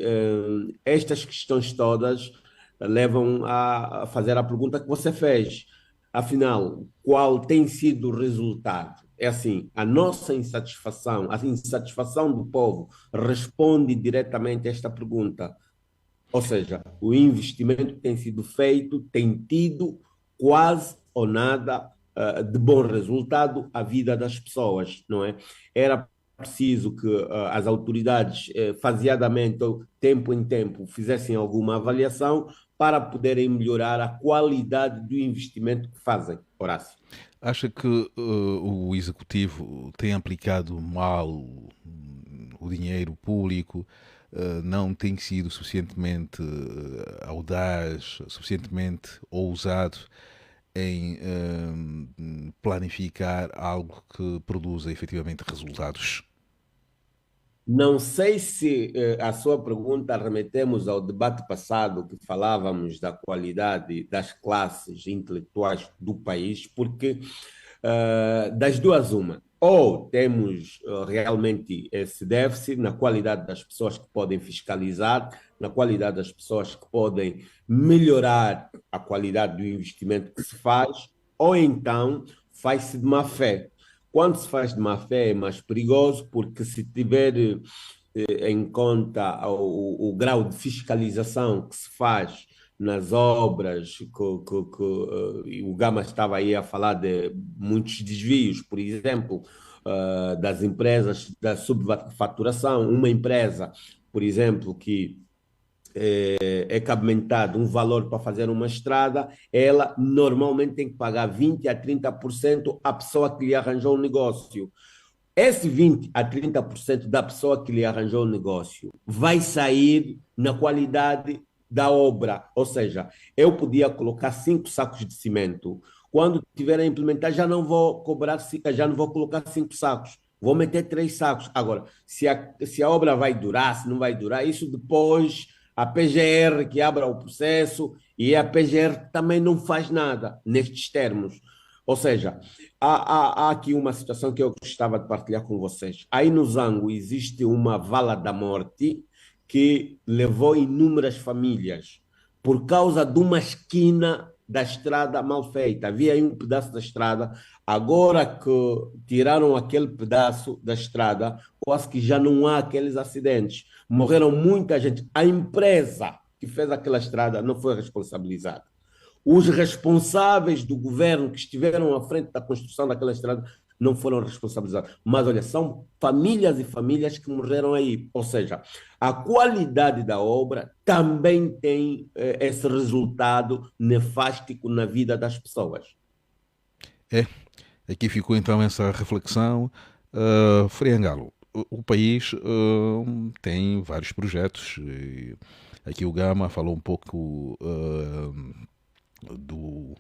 S4: estas questões todas levam a fazer a pergunta que você fez. Afinal, qual tem sido o resultado? É assim, a nossa insatisfação, a insatisfação do povo responde diretamente a esta pergunta. Ou seja, o investimento que tem sido feito tem tido quase ou nada de bom resultado à vida das pessoas, não é? Era preciso que as autoridades, faseadamente, ou tempo em tempo, fizessem alguma avaliação para poderem melhorar a qualidade do investimento que fazem. Horácio.
S1: Acha que o executivo tem aplicado mal o dinheiro público, não tem sido suficientemente audaz, suficientemente ousado em planificar algo que produza efetivamente resultados?
S4: Não sei se a sua pergunta remetemos ao debate passado que falávamos da qualidade das classes intelectuais do país, porque das duas uma, ou temos realmente esse déficit na qualidade das pessoas que podem fiscalizar, na qualidade das pessoas que podem melhorar a qualidade do investimento que se faz, ou então faz-se de má fé. Quando se faz de má fé é mais perigoso, porque se tiver em conta o grau de fiscalização que se faz nas obras, e o Gama estava aí a falar de muitos desvios, por exemplo, das empresas da subfaturação. Uma empresa, por exemplo, que é cabementado um valor para fazer uma estrada, ela normalmente tem que pagar 20 a 30% à pessoa que lhe arranjou o negócio. Esse 20 a 30% da pessoa que lhe arranjou o negócio vai sair na qualidade da obra. Ou seja, eu podia colocar 5 sacos de cimento. Quando tiver a implementar, já não vou cobrar, já não vou colocar 5 sacos. Vou meter 3 sacos. Agora, se a obra vai durar, se não vai durar, isso depois a PGR que abra o processo, e a PGR também não faz nada nestes termos. Ou seja, há aqui uma situação que eu gostava de partilhar com vocês. Aí no Zango existe uma vala da morte que levou inúmeras famílias por causa de uma esquina da estrada mal feita. Havia aí um pedaço da estrada, agora que tiraram aquele pedaço da estrada, quase que já não há aqueles acidentes. Morreram muita gente. A empresa que fez aquela estrada não foi responsabilizada. Os responsáveis do governo que estiveram à frente da construção daquela estrada não foram responsabilizados. Mas, olha, são famílias e famílias que morreram aí. Ou seja, a qualidade da obra também tem esse resultado nefástico na vida das pessoas.
S1: Aqui ficou então essa reflexão. Frei Angalo, o país tem vários projetos. Aqui o Gama falou um pouco do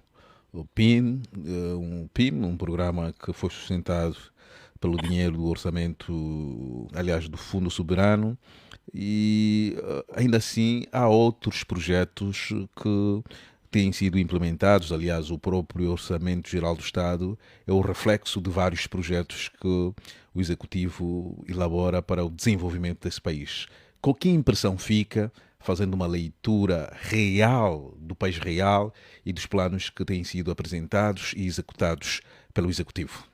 S1: PIN, um programa que foi sustentado pelo dinheiro do orçamento, aliás, do Fundo Soberano, e ainda assim há outros projetos que têm sido implementados. Aliás, o próprio Orçamento Geral do Estado é o reflexo de vários projetos que o Executivo elabora para o desenvolvimento desse país. Com que impressão fica fazendo uma leitura real do país real e dos planos que têm sido apresentados e executados pelo Executivo?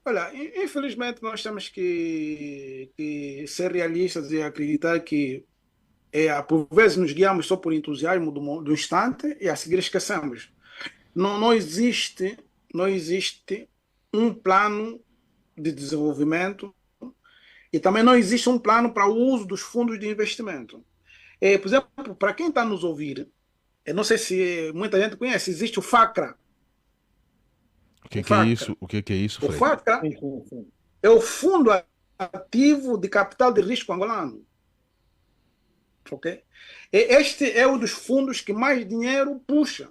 S6: Olha, infelizmente nós temos que ser realistas e acreditar que por vezes nos guiamos só por entusiasmo do instante e a seguir esquecemos. Não existe um plano de desenvolvimento e também não existe um plano para o uso dos fundos de investimento. Por exemplo, para quem está nos ouvir, Eu não sei se muita gente conhece, existe o FACRA.
S1: O que
S6: O
S1: que é
S6: FACRA.
S1: isso? O que é isso,
S6: O
S1: Frei?
S6: FACRA
S2: Sim, sim, sim.
S6: é o Fundo Ativo de Capital de Risco Angolano. Ok? E este é um dos fundos que mais dinheiro puxa.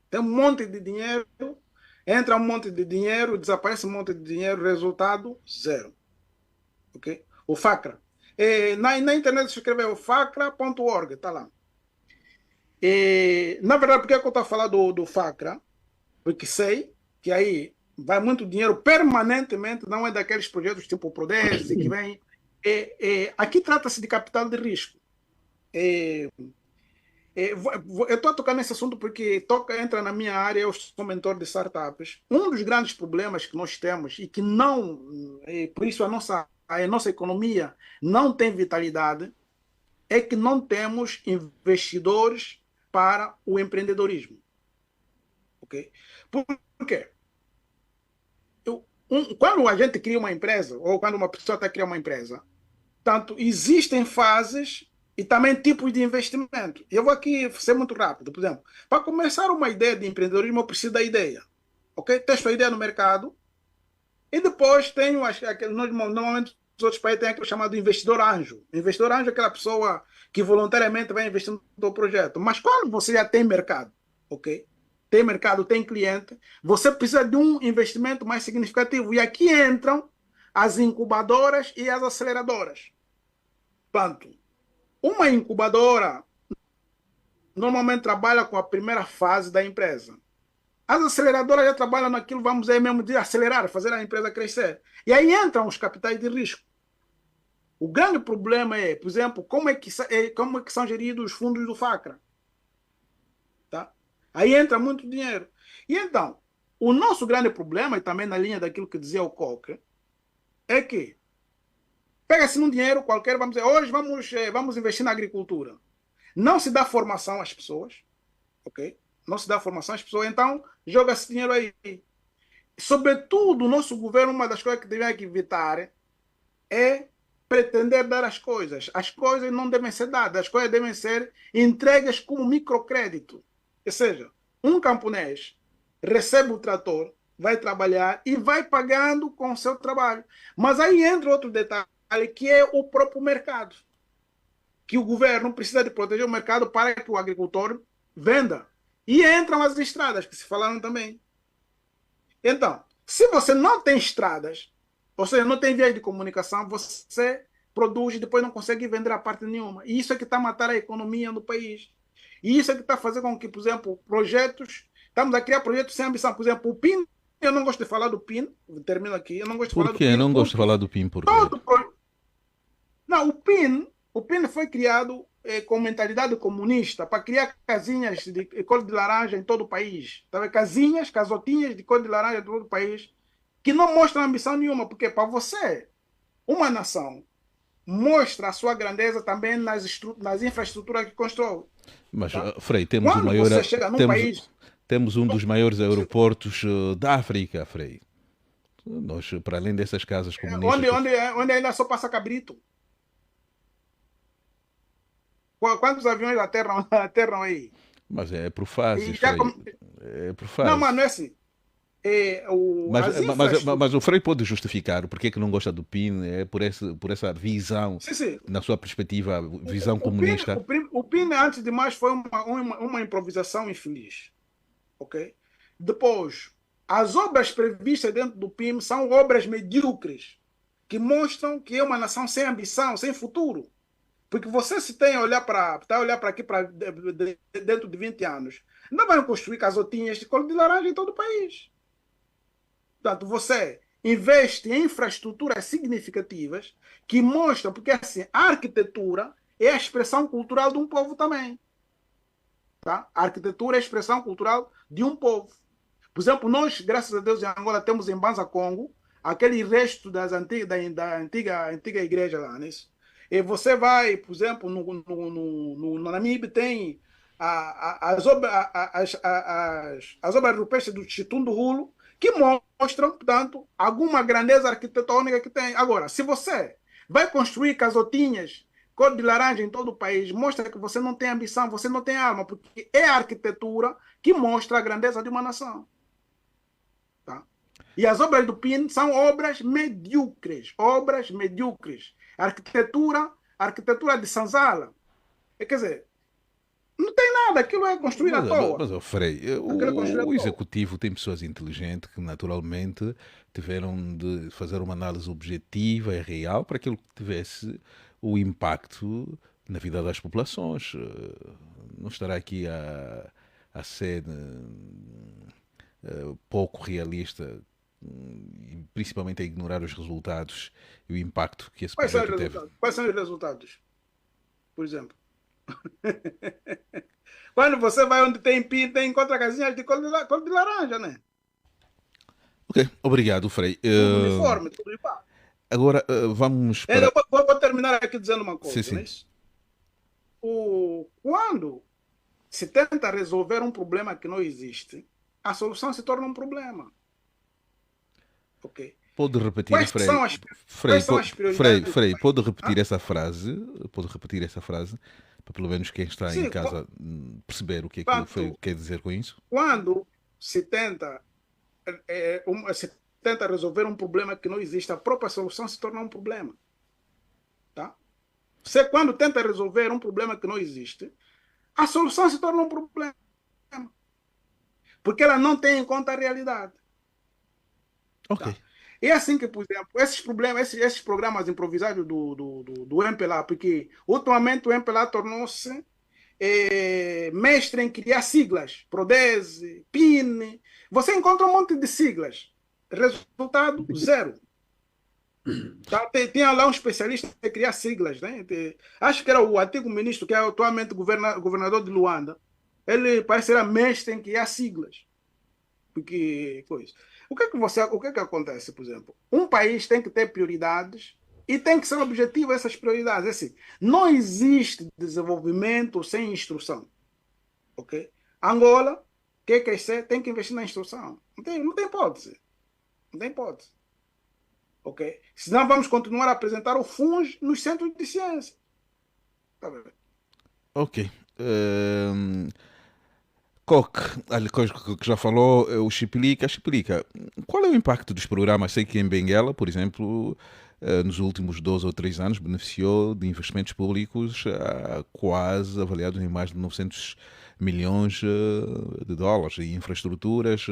S6: Tem um monte de dinheiro, entra um monte de dinheiro, desaparece um monte de dinheiro, resultado zero. Ok? O FACRA. Na internet se escreveu facra.org, está lá. Na verdade, por que eu estou a falar do FACRA? Porque sei que aí vai muito dinheiro permanentemente, não é daqueles projetos tipo o Prodese que vem. Aqui trata-se de capital de risco. Eu estou a tocar nesse assunto porque entra na minha área, eu sou mentor de startups. Um dos grandes problemas que nós temos e que não, por isso a nossa economia não tem vitalidade, é que não temos investidores para o empreendedorismo. Ok? Por quê? Quando a gente cria uma empresa, ou quando uma pessoa está criando uma empresa, tanto existem fases e também tipos de investimento. Eu vou aqui ser muito rápido. Por exemplo, para começar uma ideia de empreendedorismo, eu preciso da ideia. Ok? Testo a ideia no mercado e depois tenho, normalmente os outros países têm aquele chamado investidor anjo. Investidor anjo é aquela pessoa que voluntariamente vai investir no seu projeto. Mas quando você já tem mercado, ok? Tem mercado, tem cliente, você precisa de um investimento mais significativo. E aqui entram as incubadoras e as aceleradoras. Portanto, uma incubadora normalmente trabalha com a primeira fase da empresa. As aceleradoras já trabalham naquilo, vamos dizer mesmo, de acelerar, fazer a empresa crescer. E aí entram os capitais de risco. O grande problema é, por exemplo, como é que são geridos os fundos do FACRA. Tá? Aí entra muito dinheiro. E então, o nosso grande problema, e também na linha daquilo que dizia o Coque, é que pega-se num dinheiro qualquer, vamos dizer, hoje vamos investir na agricultura. Não se dá formação às pessoas, ok? Não se dá formação às pessoas, então joga-se dinheiro aí. Sobretudo, o nosso governo, uma das coisas que deve evitar é pretender dar as coisas. As coisas não devem ser dadas, as coisas devem ser entregues como microcrédito. Ou seja, um camponês recebe o trator, vai trabalhar e vai pagando com o seu trabalho. Mas aí entra outro detalhe, que é o próprio mercado. Que o governo precisa de proteger o mercado para que o agricultor venda. E entram as estradas, que se falaram também. Então, se você não tem estradas, ou seja, não tem vias de comunicação, você produz e depois não consegue vender a parte nenhuma. E isso é que está a matar a economia no país. E isso é que está a fazer com que, por exemplo, estamos a criar projetos sem ambição. Por exemplo, o PIN, eu não gosto de falar do PIN, termino aqui, eu não gosto de falar
S1: Por
S6: do
S1: quê?
S6: PIN.
S1: Não gosto de falar do PIN, por quê?
S6: Não, o PIN foi criado com mentalidade comunista para criar casinhas de cor de laranja em todo o país. Tá? Casotinhas de cor de laranja em todo o país, que não mostram ambição nenhuma, porque para você, uma nação mostra a sua grandeza também nas infraestruturas que constrói.
S1: Mas,
S6: Tá?
S1: Frei, temos
S6: Quando você chega num país...
S1: temos um dos maiores aeroportos da África, Frei. Nós, para além dessas casas comunistas...
S6: Onde ainda só passa cabrito. Quantos aviões aterram aí?
S1: Mas é por fases,
S6: Já
S1: Frei. É por fases.
S6: Não, mas não é assim.
S1: Mas o Frei pode justificar porque é que não gosta do PIN, é por essa visão,
S6: sim.
S1: na sua perspectiva, visão comunista.
S6: O PIN, antes de mais, foi uma improvisação infeliz. Ok? Depois, as obras previstas dentro do PIN são obras medíocres, que mostram que é uma nação sem ambição, sem futuro. Porque você se tem a olhar para aqui dentro de 20 anos, não vai construir casotinhas de cor de laranja em todo o país. Portanto, você investe em infraestruturas significativas que mostram, porque assim, a arquitetura é a expressão cultural de um povo também. Tá? A arquitetura é a expressão cultural de um povo. Por exemplo, nós, graças a Deus, em Angola, temos em Banza Congo aquele resto da antiga igreja lá, nisso. E você vai, por exemplo, no Namibe tem as obras rupestres do Chitundu Hulu, que mostram, portanto, alguma grandeza arquitetônica que tem. Agora, se você vai construir casotinhas cor de laranja em todo o país, mostra que você não tem ambição, você não tem alma, porque é a arquitetura que mostra a grandeza de uma nação. Tá? E as obras do PIN são obras medíocres, obras medíocres. A arquitetura de Sanzala, quer dizer, não tem nada, aquilo é construído à toa.
S1: Mas ó, Frei,
S6: Aquilo é construído à
S1: o
S6: toa.
S1: executivo tem pessoas inteligentes que naturalmente tiveram de fazer uma análise objetiva e real para que aquilo tivesse o impacto na vida das populações. Não estará aqui a ser pouco realista, e principalmente a ignorar os resultados e o impacto que esse
S6: Quais são os
S1: projeto teve.
S6: resultados? Quais são os resultados? Por exemplo. Quando você vai onde tem PIN, tem encontra casinhas de cor de laranja, né?
S1: Ok, obrigado, Frei.
S6: Tudo uniforme, tudo igual.
S1: Agora vamos para.
S6: Eu vou terminar aqui dizendo uma coisa,
S1: Sim, sim.
S6: né? Quando se tenta resolver um problema que não existe, a solução se torna um problema. Ok?
S1: Pode repetir,
S6: Quais
S1: Frei?
S6: são as prioridades?
S1: Frei, pode repetir essa frase? Pode repetir essa frase para pelo menos quem está em
S6: Sim,
S1: casa perceber o que é que
S6: Portanto,
S1: Frei quer dizer com isso?
S6: quando se tenta resolver um problema que não existe, a própria solução se torna um problema. Tá? Você, quando tenta resolver um problema que não existe, a solução se torna um problema. Porque ela não tem em conta a realidade.
S1: Ok.
S6: Tá? É assim que, por exemplo, esses problemas, esses programas improvisados do MPLA, porque ultimamente o MPLA tornou-se mestre em criar siglas, Prodese, PIN. Você encontra um monte de siglas. Resultado, zero. Tá? Tinha lá um especialista em criar siglas. Né? Acho que era o antigo ministro, que é atualmente governador de Luanda. Ele parece que era mestre em criar siglas. Porque, coisa. O que acontece, por exemplo? Um país tem que ter prioridades e tem que ser objetivo essas prioridades. É assim, não existe desenvolvimento sem instrução. Ok? Angola quer crescer, tem que investir na instrução. Não tem hipótese. Não tem hipótese. Ok? Senão vamos continuar a apresentar o FUNS nos centros de ciência. Tá bem?
S1: Ok. Coque, a coisa que já falou, o Chipilica. Chipilica, qual é o impacto dos programas? Sei que em Benguela, por exemplo, nos últimos 2 ou 3 anos, beneficiou de investimentos públicos quase avaliados em mais de 900 milhões de dólares em infraestruturas,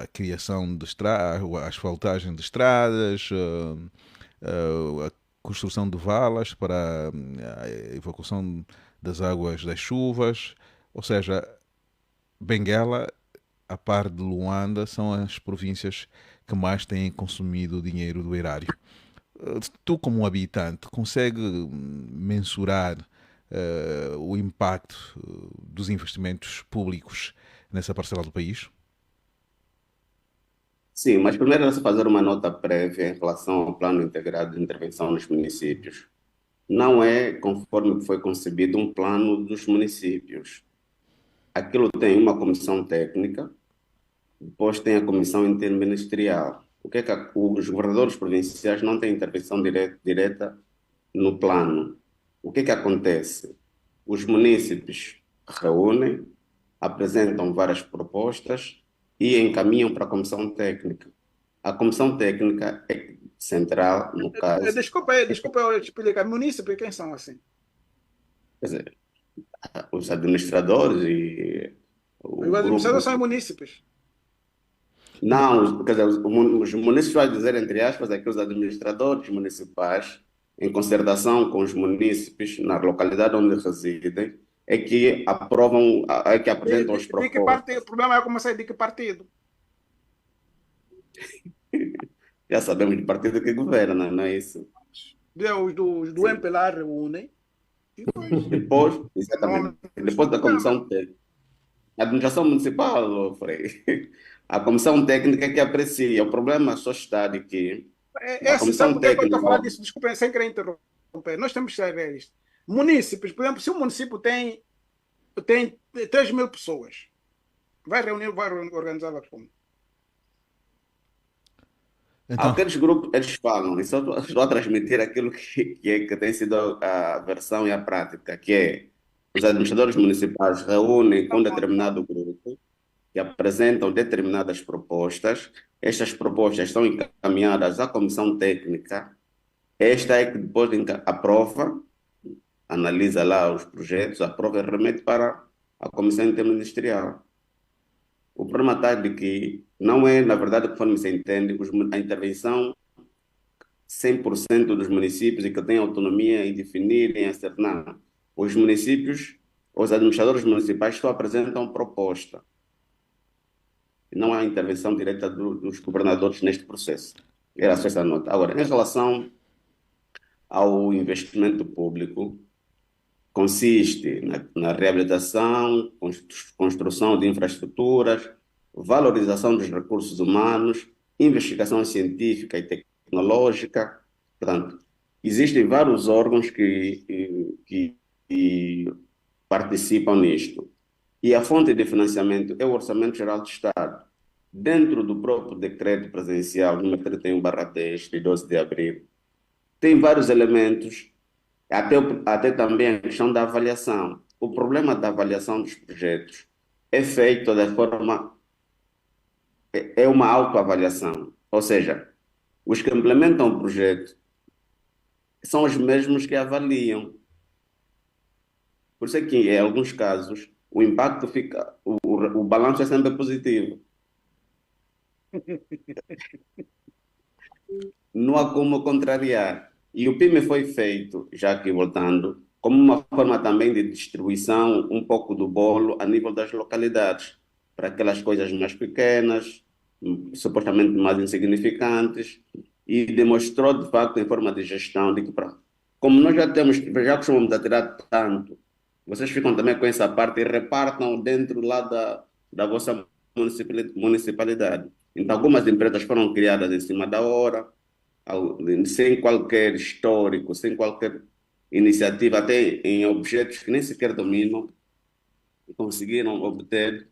S1: a criação de estradas, a asfaltagem de estradas, a construção de valas para a evacuação das águas das chuvas, ou seja, Benguela, a par de Luanda, são as províncias que mais têm consumido dinheiro do erário. Tu, como um habitante, consegue mensurar o impacto dos investimentos públicos nessa parcela do país?
S3: Sim, mas primeiro é fazer uma nota prévia em relação ao Plano Integrado de Intervenção nos Municípios. Não é conforme foi concebido um plano dos municípios. Aquilo tem uma comissão técnica, depois tem a comissão interministerial. O que é que os governadores provinciais não têm intervenção direta no plano? O que é que acontece? Os munícipes reúnem, apresentam várias propostas e encaminham para a comissão técnica. A comissão técnica é central, no caso.
S6: Desculpa, eu te explicar. Munícipes, quem são assim?
S3: Quer dizer, os administradores e
S6: Os administradores são munícipes.
S3: Não, quer dizer, os munícipes, vai dizer, entre aspas, é que os administradores municipais, em concertação com os munícipes na localidade onde residem, é que aprovam, é que apresentam as propostas.
S6: O problema é começar de que partido?
S3: Já sabemos de partido que governa, não é isso?
S6: Os do MPLA reúnem.
S3: Depois, exatamente, depois da comissão técnica. A administração municipal, Frei, a comissão técnica é que aprecia. O problema só está de que a comissão
S6: sabe por que eu estou a falar
S3: técnica...
S6: disso? Desculpa, sem querer interromper. Nós temos que ser realistas. Munícipes, por exemplo, se um município tem 3.000 pessoas, vai reunir, vai organizá-las como?
S1: Então,
S3: Aqueles grupos, eles falam, e só estou a transmitir aquilo que tem sido a versão e a prática, que é os administradores municipais reúnem com um determinado grupo que apresentam determinadas propostas. Estas propostas são encaminhadas à comissão técnica. Esta é que depois aprova, analisa lá os projetos, aprova e remete para a comissão interministerial. O problema está de que não é, na verdade, conforme se entende, a intervenção 100% dos municípios e que têm autonomia em definir, em acertar. Os municípios, os administradores municipais só apresentam proposta. Não há intervenção direta dos governadores neste processo. Era só essa nota. Agora, em relação ao investimento público, consiste na reabilitação, construção de infraestruturas, valorização dos recursos humanos, investigação científica e tecnológica. Portanto, existem vários órgãos que participam nisto. E a fonte de financiamento é o Orçamento Geral do Estado. Dentro do próprio decreto presidencial número 31/10, de 12 de abril, tem vários elementos, até também a questão da avaliação. O problema da avaliação dos projetos é feito da forma, é uma autoavaliação. Ou seja, os que implementam o projeto são os mesmos que avaliam. Por isso é que, em alguns casos, o impacto fica, o balanço é sempre positivo. Não há como contrariar. E o PIME foi feito, já aqui voltando, como uma forma também de distribuição um pouco do bolo a nível das localidades, para aquelas coisas mais pequenas, supostamente mais insignificantes, e demonstrou, de facto, em forma de gestão, de que, como nós já costumamos a tirar tanto, vocês ficam também com essa parte e repartam dentro lá da vossa municipalidade. Então, algumas empresas foram criadas em cima da hora, sem qualquer histórico, sem qualquer iniciativa, até em objetos que nem sequer dominam, e conseguiram obter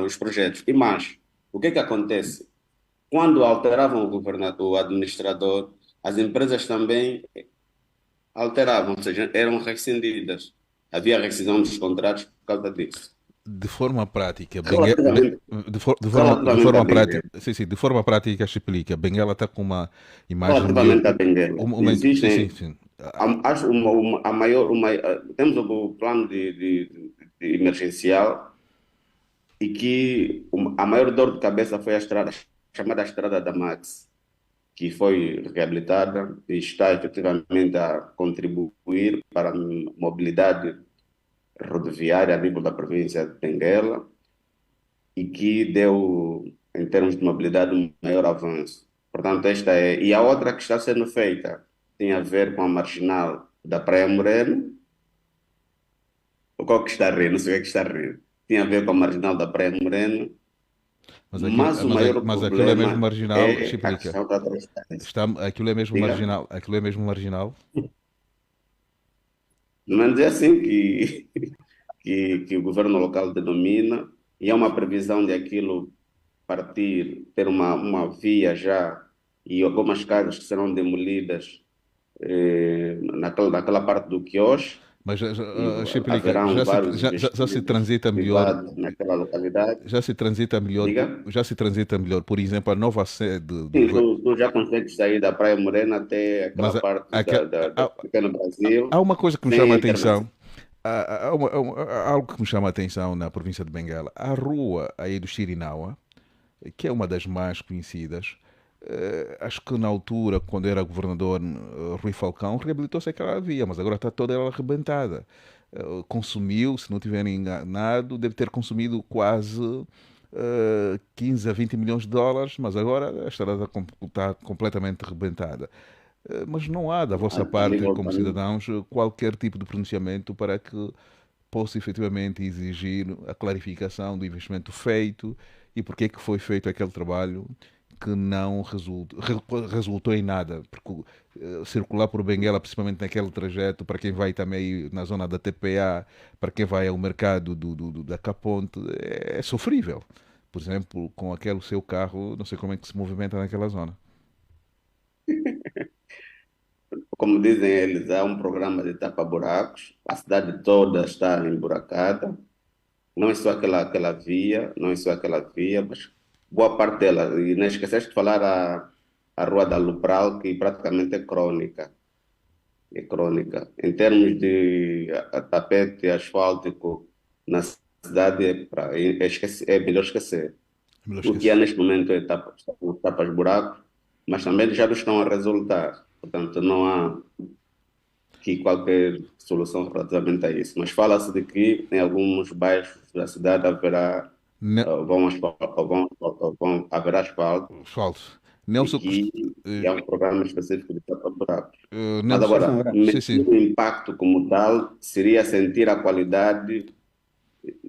S3: os projetos. E mais, o que acontece? Quando alteravam o administrador, as empresas também alteravam, ou seja, eram rescindidas. Havia rescisão dos contratos por causa disso.
S1: de forma prática,
S3: Relativamente
S1: de
S3: relativamente
S1: forma
S3: à
S1: prática,
S3: Benguela.
S1: sim, de forma prática se explica. Benguela está com uma imagem
S3: Relativamente à Benguela,
S1: um momento, sim,
S3: existem,
S1: sim.
S3: acho, temos o plano de emergencial e que a maior dor de cabeça foi a estrada, chamada Estrada da Max, que foi reabilitada e está efetivamente a contribuir para a mobilidade rodoviária a nível da província de Benguela e que deu, em termos de mobilidade, um maior avanço. Portanto, esta é. E a outra que está sendo feita tem a ver com a marginal da Praia Moreno. O qual que está a rir? Não sei o que está a rir. Tem a ver com a marginal da Praia Moreno,
S1: Mas
S3: mas o maior
S1: mas aquilo é mesmo
S3: problema
S1: marginal,
S3: é a
S1: explica.
S3: questão da transparência.
S1: Aquilo é mesmo
S3: Diga.
S1: marginal, aquilo é mesmo marginal.
S3: Pelo menos é assim que o governo local denomina, e é uma previsão de aquilo partir, ter uma via já, e algumas casas que serão demolidas naquela parte do quiosque,
S1: Mas
S3: e
S1: explica,
S3: haverão vários
S1: já se
S3: investimentos
S1: transita melhor,
S3: privados naquela localidade. Diga,
S1: já se transita melhor. Por exemplo, a nova sede
S3: sim, tu já consegues sair da Praia Morena até
S1: mas
S3: aquela parte
S1: há,
S3: do Pequeno Brasil
S1: há uma coisa que me
S3: sem
S1: chama a
S3: internet.
S1: atenção. Há algo que me chama a atenção na província de Benguela. A rua aí do Chirinaua, que é uma das mais conhecidas, acho que na altura, quando era governador Rui Falcão, reabilitou-se aquela via, mas agora está toda ela arrebentada. Consumiu, se não estiver enganado, deve ter consumido quase 15 a 20 milhões de dólares, mas agora a estrada está completamente arrebentada. Mas não há da vossa
S3: A
S1: parte,
S3: nível
S1: como cidadãos, qualquer tipo de pronunciamento para que possa efetivamente exigir a clarificação do investimento feito e porque é que foi feito aquele trabalho que não resultou em nada. Porque circular por Benguela, principalmente naquele trajeto, para quem vai também na zona da TPA, para quem vai ao mercado da Caponte, é sofrível. por exemplo, com aquele seu carro, não sei como é que se movimenta naquela zona.
S3: Como dizem eles, há um programa de tapa-buracos, a cidade toda está emburacada, não é só aquela via, não é só aquela via, mas boa parte dela. E não esqueceste de falar a Rua da Lupral, que praticamente é crônica. É crônica. Em termos de tapete asfáltico na cidade, é melhor esquecer.
S1: Melhor
S3: O que há
S1: esquecer.
S3: neste momento é tapas-buracos, mas também já não estão a resultar. Portanto, não há aqui qualquer solução relativamente a isso. Mas fala-se de que em alguns bairros da cidade haverá,
S1: Ne-
S3: haverá asfalto
S1: Asfalto.
S3: e
S1: Nelson,
S3: que há um programa específico de tapa-buracos. Mas
S1: Nelson,
S5: Pois não,
S3: agora,
S5: Horácio.
S1: sim,
S3: medir
S1: sim.
S3: o impacto como tal seria sentir a qualidade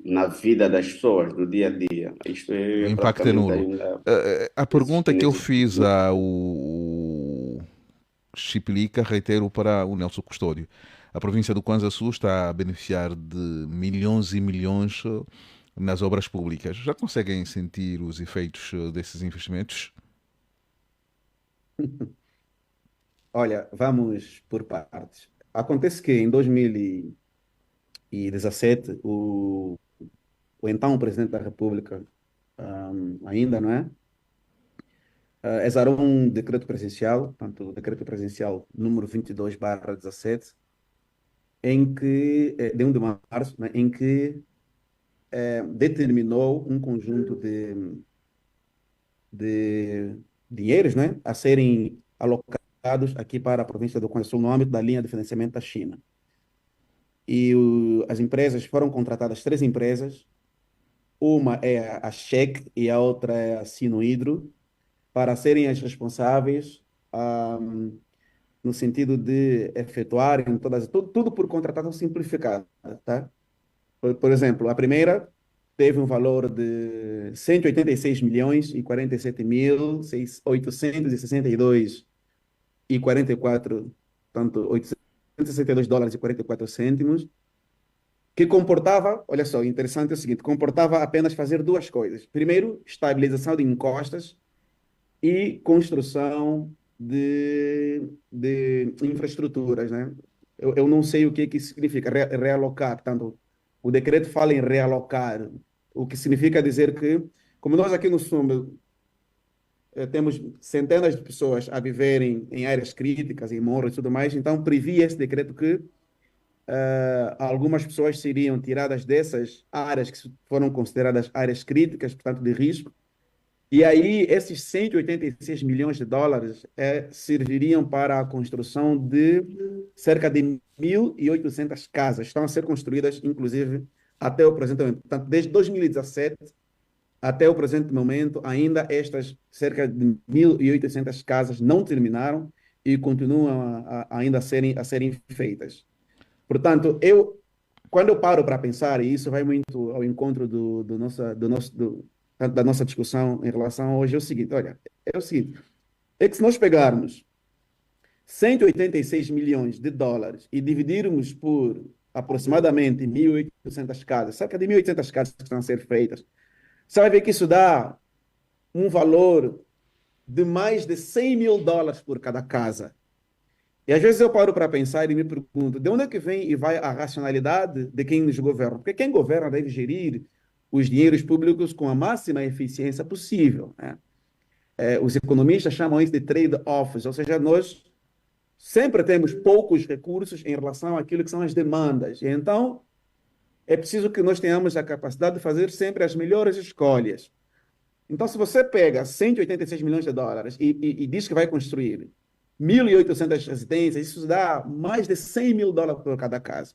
S3: na vida das pessoas, do dia a dia. Isto
S1: O
S3: é
S1: impacto é
S3: praticamente
S1: nulo.
S3: ainda
S1: A pergunta que eu fiz ao Chipilica, reitero para o Nelson Custódio. A província do Kwanza Sul está a beneficiar de milhões e milhões nas obras públicas. Já conseguem sentir os efeitos desses investimentos?
S5: Olha, vamos por partes. Acontece que em 2017, o então presidente da República, ainda, não é? Exarou um decreto presidencial, portanto, o decreto presidencial número 22/17, em que, de 1 de março, né, em que determinou um conjunto de dinheiros, né, a serem alocados aqui para a província do Quang Sul no âmbito da linha de financiamento da China. E as empresas foram contratadas, três empresas, uma é a Sheck e a outra é a Sinohydro, para serem as responsáveis, no sentido de efetuarem tudo por contratação simplificada, tá? Por exemplo, a primeira teve um valor de 186 milhões e 47 mil 862 e 44, tanto US$ 862 e 44 cêntimos, que comportava, olha só, interessante é o seguinte, comportava apenas fazer duas coisas. Primeiro, estabilização de encostas e construção de infraestruturas, né? Eu não sei o que isso significa, realocar. Tanto o decreto fala em realocar, o que significa dizer que, como nós aqui no Sul temos centenas de pessoas a viverem em áreas críticas, em morros e tudo mais, então previa esse decreto que algumas pessoas seriam tiradas dessas áreas que foram consideradas áreas críticas, portanto, de risco, e aí, esses 186 milhões de dólares serviriam para a construção de cerca de 1.800 casas. Estão a ser construídas, inclusive, até o presente momento. Portanto, desde 2017 até o presente momento, ainda estas cerca de 1.800 casas não terminaram e continuam ainda a serem feitas. Portanto, quando eu paro para pensar, e isso vai muito ao encontro da nossa discussão em relação a hoje, é o seguinte, olha, é o seguinte, é que se nós pegarmos 186 milhões de dólares e dividirmos por aproximadamente 1.800 casas, cerca de 1.800 casas que estão a ser feitas, você vai ver que isso dá um valor de mais de 100 mil dólares por cada casa. E às vezes eu paro para pensar e me pergunto, de onde é que vem e vai a racionalidade de quem nos governa? Porque quem governa deve gerir os dinheiros públicos com a máxima eficiência possível, né? Os economistas chamam isso de trade-offs, ou seja, nós sempre temos poucos recursos em relação àquilo que são as demandas. E então, é preciso que nós tenhamos a capacidade de fazer sempre as melhores escolhas. Então, se você pega 186 milhões de dólares e diz que vai construir 1.800 residências, isso dá mais de 100 mil dólares por cada casa.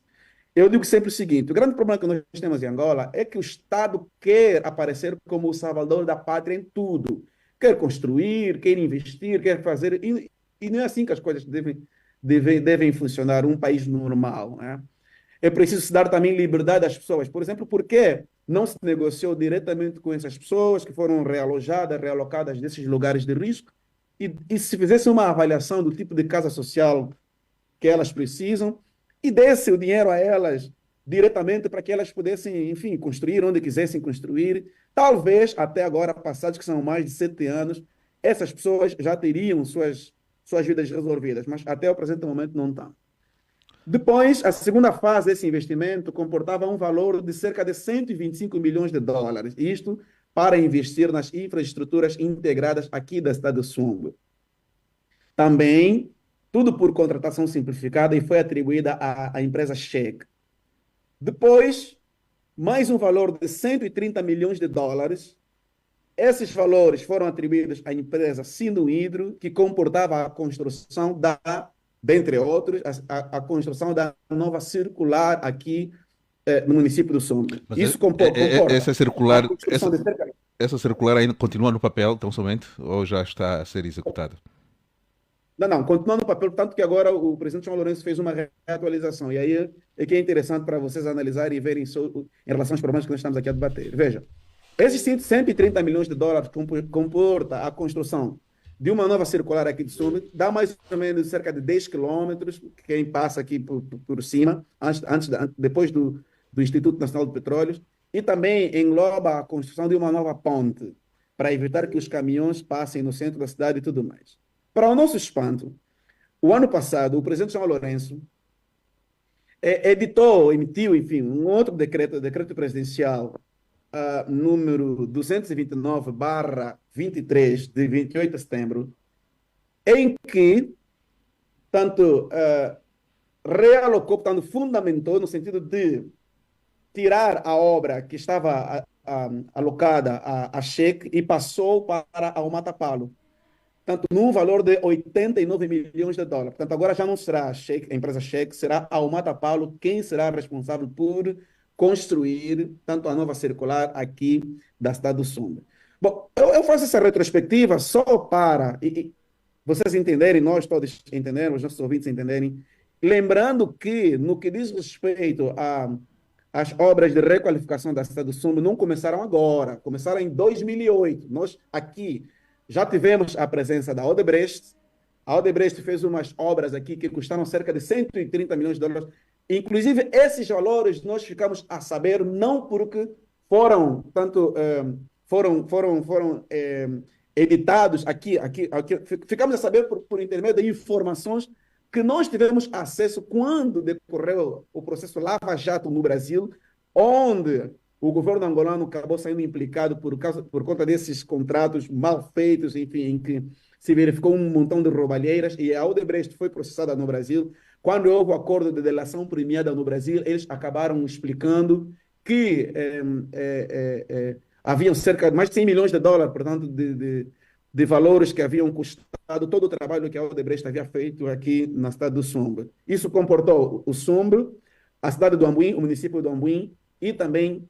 S5: Eu digo sempre o seguinte, o grande problema que nós temos em Angola é que o Estado quer aparecer como o salvador da pátria em tudo. Quer construir, quer investir, quer fazer... E não é assim que as coisas devem funcionar um país normal, né? É preciso se dar também liberdade às pessoas. Por exemplo, por que não se negociou diretamente com essas pessoas que foram realojadas, realocadas desses lugares de risco e se fizesse uma avaliação do tipo de casa social que elas precisam e desse o dinheiro a elas diretamente para que elas pudessem, enfim, construir onde quisessem construir, Talvez até agora, passados que são mais de 7 anos, essas pessoas já teriam suas vidas resolvidas, mas até o presente momento não estão. Depois, a segunda fase desse investimento comportava um valor de cerca de 125 milhões de dólares, isto para investir nas infraestruturas integradas aqui da cidade de Sumbe. Também, tudo por contratação simplificada e foi atribuída à empresa Check. Depois, mais um valor de 130 milhões de dólares. Esses valores foram atribuídos à empresa Sinuhidro, que comportava a construção dentre outros, a construção da nova circular aqui no município do Sumbe.
S1: Mas
S5: Isso comporta
S1: essa
S5: a
S1: circular,
S5: construção de cerca...
S1: essa circular ainda continua no papel, tão somente, ou já está a ser executada?
S5: Não, continua no papel, tanto que agora o presidente João Lourenço fez uma reatualização. E aí é que é interessante para vocês analisarem e verem em relação aos problemas que nós estamos aqui a debater. Veja, esses 130 milhões de dólares comporta a construção de uma nova circular aqui de Sumbe, dá mais ou menos cerca de 10 quilômetros, quem passa aqui por cima, depois do Instituto Nacional de Petróleos, e também engloba a construção de uma nova ponte, para evitar que os caminhões passem no centro da cidade e tudo mais. Para o nosso espanto, o ano passado, o presidente João Lourenço emitiu, enfim, um outro decreto presidencial, número 229/23, de 28 de setembro, em que tanto realocou, portanto, fundamentou no sentido de tirar a obra que estava alocada a Cheque e passou para a Matapalo, tanto num valor de 89 milhões de dólares. Portanto, agora já não será a empresa Cheque, será a Matapalo quem será responsável por construir tanto a nova circular aqui da cidade do Sumbe. Bom, eu faço essa retrospectiva só para vocês entenderem, nós todos entendermos, os nossos ouvintes entenderem, lembrando que, no que diz respeito às obras de requalificação da cidade do Sumbe, não começaram agora, começaram em 2008. Nós aqui já tivemos a presença da Odebrecht. A Odebrecht fez umas obras aqui que custaram cerca de 130 milhões de dólares. Inclusive, esses valores nós ficamos a saber não porque foram editados aqui. Ficamos a saber por intermédio de informações que nós tivemos acesso quando decorreu o processo Lava Jato no Brasil, onde o governo angolano acabou saindo implicado por conta desses contratos mal feitos, enfim, em que se verificou um montão de roubalheiras, e a Odebrecht foi processada no Brasil. Quando houve o acordo de delação premiada no Brasil, eles acabaram explicando que haviam cerca de mais de 100 milhões de dólares, portanto, de valores que haviam custado todo o trabalho que a Odebrecht havia feito aqui na cidade do Sumbe. Isso comportou o Sumbe, a cidade do Ambuim, o município do Ambuim, e também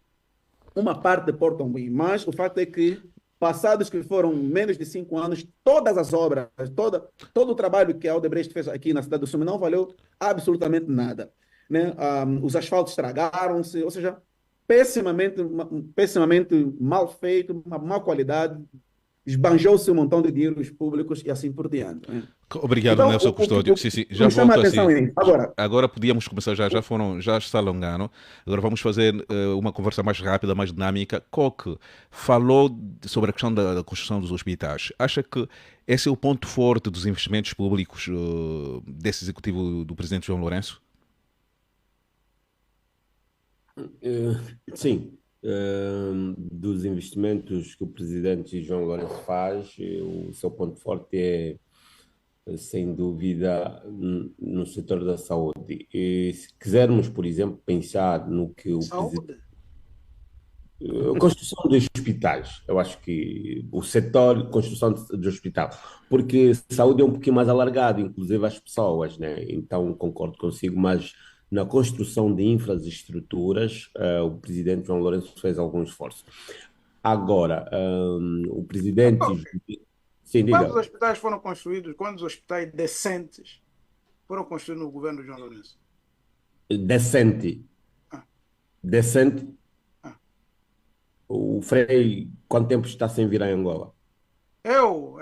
S5: uma parte de Porto Ambuim. Mas o fato é que, passados que foram menos de 5 anos, todas as obras, todo o trabalho que a Odebrecht fez aqui na cidade do Sumbe não valeu absolutamente nada, né? Os asfaltos estragaram-se, ou seja, pessimamente mal feito, uma má qualidade, esbanjou-se um montão de dinheiros públicos e assim por diante, né?
S1: Obrigado,
S5: Então,
S1: Nelson Custódio. Sim, já
S5: me chama a
S1: volto
S5: atenção
S1: assim.
S5: isso. Agora,
S1: podíamos começar, já está alongando. Agora vamos fazer uma conversa mais rápida, mais dinâmica. Coque falou sobre a questão da construção dos hospitais. Acha que esse é o ponto forte dos investimentos públicos desse executivo do presidente João Lourenço?
S4: Sim. Dos investimentos que o presidente João Lourenço faz, o seu ponto forte é, sem dúvida, no setor da saúde. E se quisermos, por exemplo, pensar no que o presidente... A construção de hospitais, eu acho que o setor de construção de hospital, porque saúde é um pouquinho mais alargado, inclusive as pessoas, né? Então concordo consigo, mas na construção de infraestruturas, o presidente João Lourenço fez algum esforço. Agora, o presidente... Sim, diga.
S6: Quantos hospitais foram construídos, quantos hospitais decentes foram construídos no governo de João Lourenço?
S4: Decente. Decente. O Frei, quanto tempo está sem vir a Angola?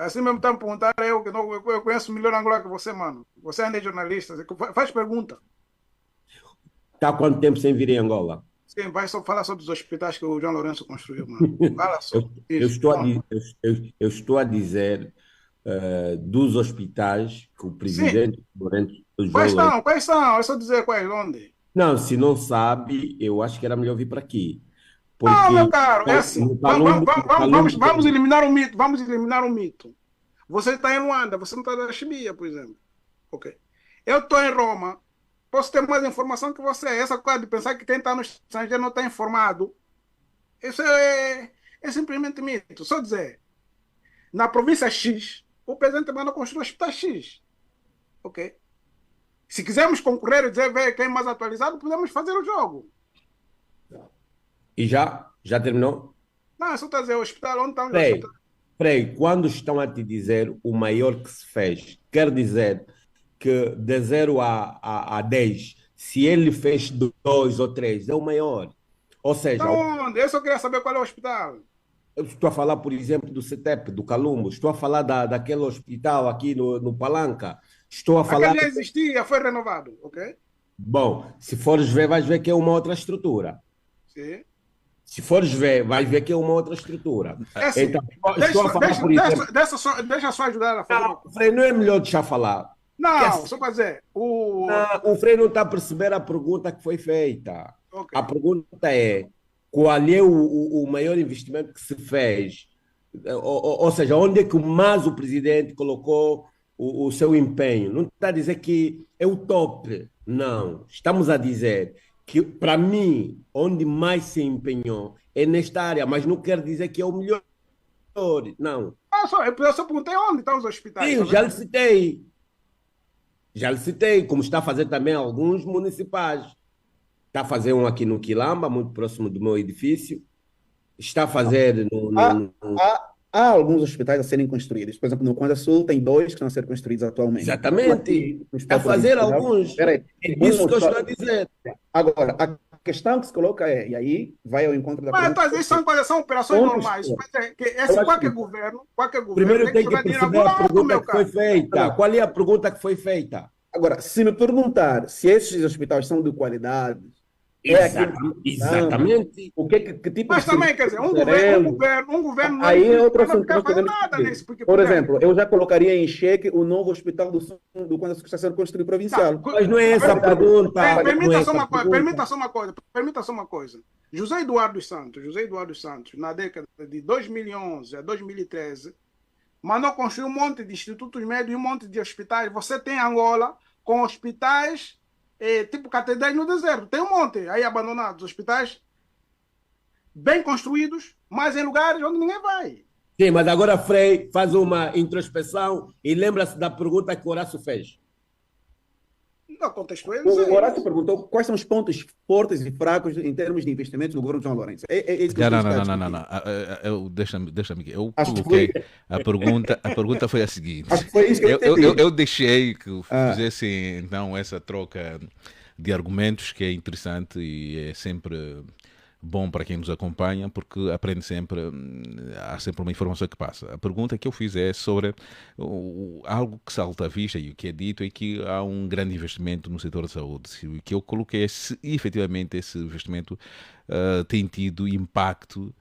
S6: Assim mesmo estão a perguntar, que não, eu conheço melhor Angola que você, mano. Você ainda é jornalista, faz pergunta.
S4: Está há quanto tempo sem vir em Angola?
S6: Sim, vai só falar sobre os hospitais que o João Lourenço construiu, mano. Fala só.
S4: Eu
S6: Isso,
S4: estou a,
S6: bom.
S4: eu estou a dizer dos hospitais que o
S6: Sim,
S4: presidente João Lourenço.
S6: quais são? É só dizer quais, onde?
S4: Não, se não sabe, eu acho que era melhor vir para aqui.
S6: Não, meu
S4: Porque
S6: caro, é assim.
S4: no Calumbo,
S6: Vamos eliminar o mito. Vamos eliminar o mito. Você está em Luanda, você não está na Chibia, por exemplo. Ok. Eu estou em Roma, posso ter mais informação que você. Essa coisa de pensar que quem está no estrangeiro não está informado, isso é simplesmente mito. Só dizer, na província X, o presidente manda construir o hospital X. Ok? Se quisermos concorrer e dizer ver quem é mais atualizado, podemos fazer o jogo.
S4: e já terminou?
S6: Não, é só dizer o hospital, onde estão os
S4: Frei,
S6: hospitais?
S4: Frei, quando estão a te dizer o maior que se fez, quer dizer que de 0 a 10, se ele fez 2 ou 3, é o maior. Ou seja,
S6: Então, onde? Eu só queria saber qual é o hospital.
S4: eu estou a falar, por exemplo, do CETEP, do Calumbo, estou a falar daquele hospital aqui no Palanca, estou a falar.
S6: Aquele já existia, foi renovado, ok?
S4: Bom, se fores ver, vais ver que é uma outra estrutura.
S6: Sim.
S4: Se fores ver, vais ver que é uma outra estrutura.
S6: É assim,
S4: Então, estou a falar, por exemplo.
S6: deixa só ajudar a fazer uma coisa.
S4: Frei, não é melhor deixar falar.
S6: Não, só para dizer,
S4: O Frei não está a perceber a pergunta que foi feita.
S6: ok.
S4: A pergunta é: qual é o maior investimento que se fez? Ou seja, onde é que mais o presidente colocou o seu empenho? Não está a dizer que é o top. Não. Estamos a dizer que, para mim, onde mais se empenhou é nesta área, mas não quer dizer que é o melhor. Não.
S6: Eu só perguntei onde estão os hospitais.
S4: Sim,
S6: Tá
S4: já lhe
S6: vendo?
S4: citei. Já lhe citei, como está a fazer também alguns municipais. Está a fazer um aqui no Quilamba, muito próximo do meu edifício. Está a fazer
S5: Há, há alguns hospitais a serem construídos. Por exemplo, no Conda Sul tem dois que estão a ser construídos atualmente.
S4: Exatamente.
S5: No
S4: Está a
S5: Hospital
S4: fazer
S5: Provincial.
S4: alguns.
S5: Espera aí.
S4: É isso que eu estou a dizer.
S5: Agora, a questão que se coloca é, e aí vai ao encontro da
S6: Mas
S5: pergunta.
S6: isso são operações
S5: Pontos
S6: normais.
S5: fora.
S6: Mas é
S5: Eu
S6: assim,
S5: acho
S6: qualquer
S5: que-
S6: governo
S4: Primeiro
S6: tem que
S4: tem que
S6: jogar dinheiro em
S4: perceber
S6: algum
S4: a
S6: lado,
S4: pergunta
S6: meu
S4: que foi
S6: caro.
S4: feita. Qual é a pergunta que foi feita?
S5: Agora, se me perguntar se esses hospitais são de qualidade, é aquilo que
S4: Exatamente.
S5: o que tipo
S6: Mas
S5: de
S6: também,
S5: serviço
S6: quer dizer,
S5: teremos?
S6: um governo
S5: Aí é outro
S6: não vai
S5: assunto que
S6: ficar
S5: nós
S6: fazendo
S5: podemos
S6: nada
S5: discutir.
S6: nisso. Porque,
S5: Por exemplo, eu já colocaria em xeque o novo hospital do Conde está sendo construído provincial.
S4: Mas não é essa a pergunta. Não é
S6: Permita só
S4: essa a
S6: uma coisa,
S4: pergunta.
S6: permita só uma coisa. José Eduardo Santos, na década de 2011 a 2013, mandou construir um monte de institutos médios e um monte de hospitais. Você tem Angola com hospitais tipo catedrais no deserto. Tem um monte aí abandonados, hospitais bem construídos, mas em lugares onde ninguém vai.
S4: Sim, mas agora Frei faz uma introspeção e lembra-se da pergunta que o Horácio fez.
S6: Não contextualiza
S5: O Horácio
S6: isso.
S5: perguntou quais são os pontos fortes e fracos em termos de investimentos do governo de João Lourenço. É isso que eu estou a discutir.
S1: Não. Deixa-me. Eu
S5: Acho que
S1: coloquei
S5: foi-
S1: a pergunta foi a seguinte.
S5: Acho que foi isso que eu entendi.
S1: Eu deixei que fizesse então essa troca de argumentos que é interessante e é sempre bom para quem nos acompanha porque aprende sempre, há sempre uma informação que passa. A pergunta que eu fiz é sobre algo que salta à vista e o que é dito é que há um grande investimento no setor da saúde. O que eu coloquei é se efetivamente esse investimento tem tido impacto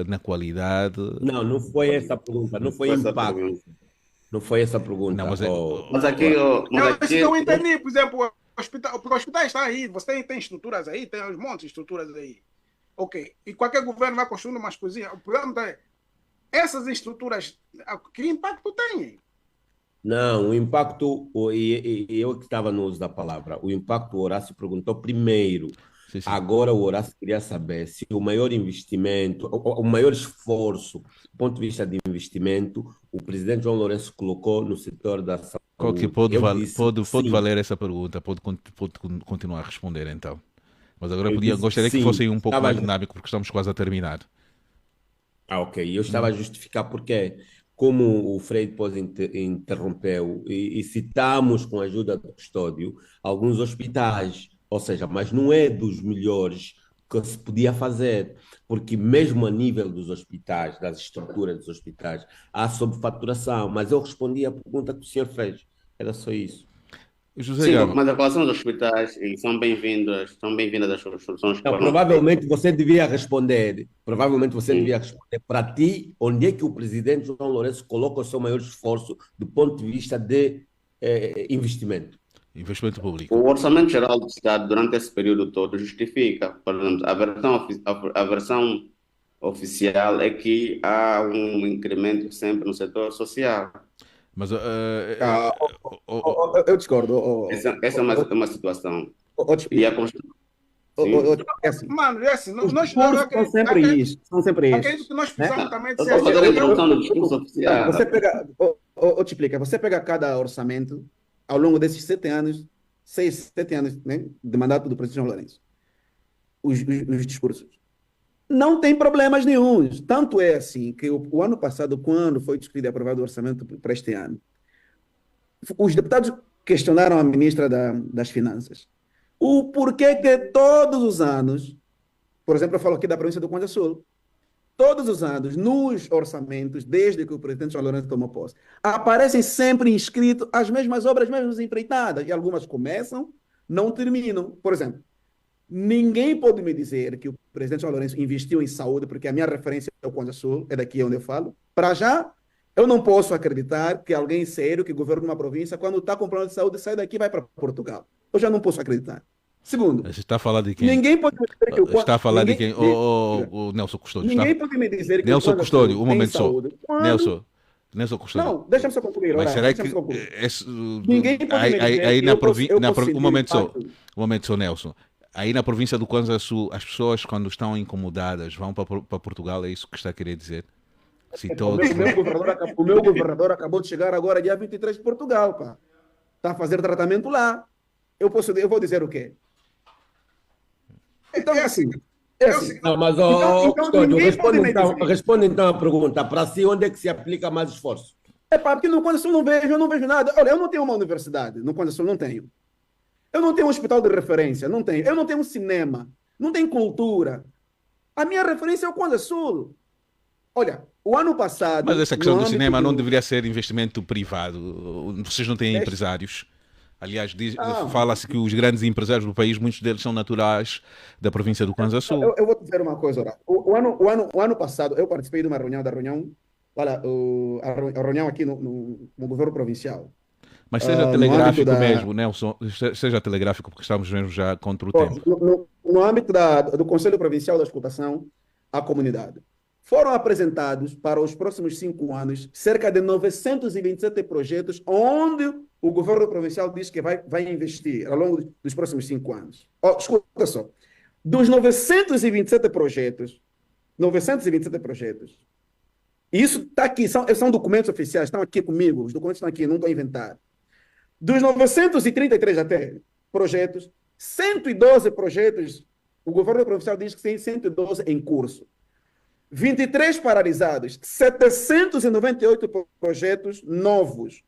S1: na qualidade.
S4: Não foi essa a pergunta. Não foi
S3: Essa
S4: impacto.
S3: pergunta.
S4: Não foi essa a pergunta.
S1: Não, mas
S3: Mas aqui,
S6: Eu entendi, por exemplo, porque o hospital está aí, você tem estruturas aí, tem uns montes de estruturas aí. Ok. E qualquer governo vai construindo umas coisinhas. O problema é, essas estruturas, que impacto têm?
S4: Não, o impacto, e eu que estava no uso da palavra, o impacto o Horácio perguntou primeiro.
S1: Sim.
S4: Agora o Horácio queria saber se o maior investimento, o maior esforço, do ponto de vista de investimento, o presidente João Lourenço colocou no setor da saúde.
S1: Qual que pode valer essa pergunta? Pode continuar a responder então. Mas agora gostaria que fossem um pouco mais dinâmico porque estamos quase a terminar.
S4: Ok. Eu estava a justificar porque, como o Frei depois interrompeu, e citamos com a ajuda do custódio, alguns hospitais, ou seja, mas não é dos melhores que se podia fazer, porque mesmo a nível dos hospitais, das estruturas dos hospitais, há sobrefaturação, mas eu respondi à pergunta que o senhor fez, era só isso.
S1: José
S3: Sim,
S1: Gama,
S3: mas a relação dos hospitais e são bem-vindas as soluções que
S4: Não,
S3: foram feitas.
S4: provavelmente você
S3: Sim.
S4: devia responder para ti, onde é que o presidente João Lourenço coloca o seu maior esforço do ponto de vista de investimento?
S1: investimento
S3: O
S1: público.
S3: Orçamento Geral do Estado, durante esse período todo, justifica, por exemplo, a versão oficial é que há um incremento sempre no setor social.
S1: Mas
S5: Ah, eu discordo.
S3: Essa é uma situação. E a
S5: Explica.
S3: construção. Sim.
S5: É assim.
S6: Mano, é assim,
S5: Os
S6: nós
S5: discursos são sempre isso, são sempre
S6: acredito
S5: estes,
S6: que nós
S5: né?
S6: precisamos também de
S3: Eu
S6: ser
S3: estou a fazer a introdução do discurso
S5: Não,
S3: oficial.
S5: você pega, te explica, você pega cada orçamento ao longo desses 7 anos, 6, 7 anos, né, de mandato do presidente João Lourenço, os discursos. Não tem problemas nenhuns. Tanto é assim que o ano passado, quando foi discutido e aprovado o orçamento para este ano, os deputados questionaram a ministra das Finanças. O porquê que todos os anos, por exemplo, eu falo aqui da província do Conde Sul, todos os anos, nos orçamentos, desde que o presidente João Lourenço tomou posse, aparecem sempre inscritos as mesmas obras, as mesmas empreitadas, e algumas começam, não terminam. Por exemplo, ninguém pode me dizer que o presidente João Lourenço investiu em saúde, porque a minha referência é o Conde Sul, é daqui onde eu falo. Para já, eu não posso acreditar que alguém sério que governa uma província, quando está com problema de saúde, sai daqui e vai para Portugal. Eu já não posso acreditar. Segundo,
S1: Você está a falar de quem?
S5: ninguém pode me dizer que o
S1: Está a falar de
S5: ninguém,
S1: quem? O Nelson Custódio.
S5: ninguém pode me dizer que o
S1: Nelson
S5: Conde
S1: Custódio,
S5: Sul
S1: um
S5: tem
S1: momento só.
S5: saúde. Quando...
S1: Nelson Custódio.
S5: Não, deixa-me só concluir,
S1: Mas
S5: Horácio,
S1: será
S5: deixa-me
S1: que
S5: só concluir.
S1: aí,
S5: Ninguém pode me dizer
S1: aí
S5: que
S1: na
S5: eu posso,
S1: província,
S5: eu posso
S1: um
S5: sentir
S1: momento só,
S5: impacto.
S1: um momento só, Nelson. Aí na província do Kwanza Sul, as pessoas quando estão incomodadas vão para Portugal, é isso que está a querer dizer? Se todos...
S5: O meu governador acabou de chegar agora, dia 23 de Portugal, pá. Está a fazer tratamento lá. Eu vou dizer o quê? Então, é assim. É assim.
S4: Não, mas,
S5: Então,
S4: Custódio,
S5: ninguém pode me dizer.
S4: responde então a pergunta. Para si, onde é que se aplica mais esforço?
S5: É pá, porque no Conde Sul eu não vejo nada. Olha, eu não tenho uma universidade, no Conde Sul não tenho. Eu não tenho um hospital de referência, não tenho. Eu não tenho um cinema, não tenho cultura. A minha referência é o Conde Sul. Olha, o ano passado...
S1: Mas essa questão
S5: no
S1: do
S5: âmbito
S1: cinema não deveria ser investimento privado. Vocês não têm
S5: Deixa-
S1: empresários. Aliás,
S5: Não.
S1: fala-se que os grandes empresários do país, muitos deles são naturais da província do Kwanza Sul.
S5: Eu vou te dizer uma coisa, Horácio. O ano passado, eu participei de uma reunião, olha, a reunião aqui no governo provincial.
S1: Mas seja
S5: No
S1: telegráfico
S5: âmbito
S1: mesmo, Nelson. Seja telegráfico, porque estamos mesmo já contra o
S5: Ó,
S1: tempo.
S5: no âmbito do Conselho Provincial da Escutação à Comunidade. Foram apresentados para os próximos 5 anos cerca de 927 projetos, onde o governo provincial diz que vai investir ao longo dos próximos 5 anos. Ó, escuta só. Dos 927 projetos, isso está aqui, são documentos oficiais, estão aqui comigo, os documentos estão aqui, não estou a inventar. Dos 933 até projetos, 112 projetos, o governo provincial diz que tem 112 em curso. 23 paralisados, 798 projetos novos,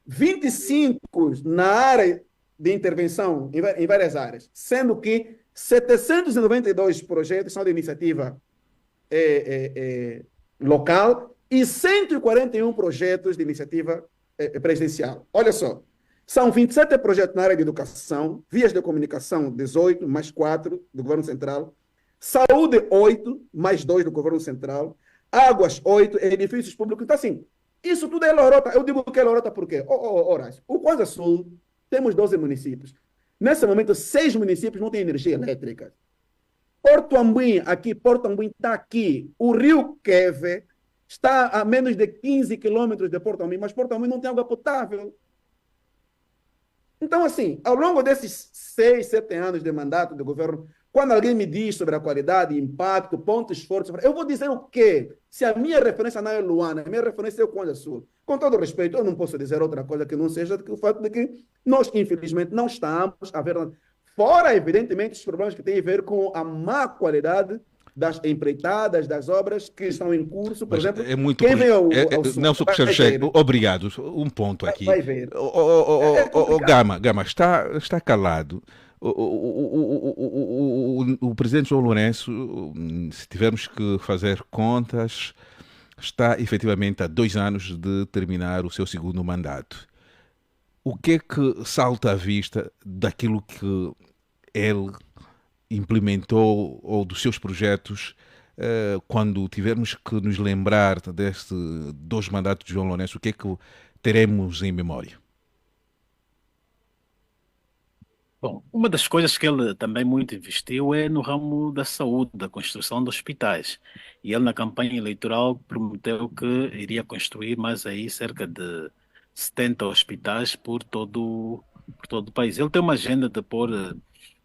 S5: 25 na área de intervenção, em várias áreas, sendo que 792 projetos são de iniciativa local e 141 projetos de iniciativa presidencial. Olha só, são 27 projetos na área de educação, vias de comunicação, 18, mais 4 do governo central, saúde, 8, mais 2 do governo central, águas, 8, edifícios públicos. Então, assim, isso tudo é lorota. Eu digo que é lorota por quê? Horácio, o Kwanza Sul, temos 12 municípios. Nesse momento, 6 municípios não têm energia elétrica. Porto Ambuim está aqui. O rio Queve está a menos de 15 quilômetros de Porto Ambuim, mas Porto Ambuim não tem água potável. Então, assim, ao longo desses 6, 7 anos de mandato do governo, quando alguém me diz sobre a qualidade, impacto, ponto, esforço, eu vou dizer o quê? Se a minha referência não é Luana, a minha referência é o Kwanza Sul. Com todo respeito, eu não posso dizer outra coisa que não seja o fato de que nós, infelizmente, não estamos a ver... Fora, evidentemente, os problemas que têm a ver com a má qualidade das empreitadas, das obras que estão em curso, por exemplo,
S1: é muito
S5: quem vem ao sul,
S1: Nelson Custódio, obrigado. Um ponto aqui.
S5: Vai ver.
S1: Gama, está calado. O presidente João Lourenço, se tivermos que fazer contas, está efetivamente há 2 anos de terminar o seu segundo mandato. o que é que salta à vista daquilo que ele implementou ou dos seus projetos, quando tivermos que nos lembrar deste 2 mandatos de João Lourenço, o que é que teremos em memória?
S2: Bom, uma das coisas que ele também muito investiu é no ramo da saúde, da construção de hospitais. E ele, na campanha eleitoral, prometeu que iria construir mais aí cerca de 70 hospitais por todo o país. Ele tem uma agenda de pôr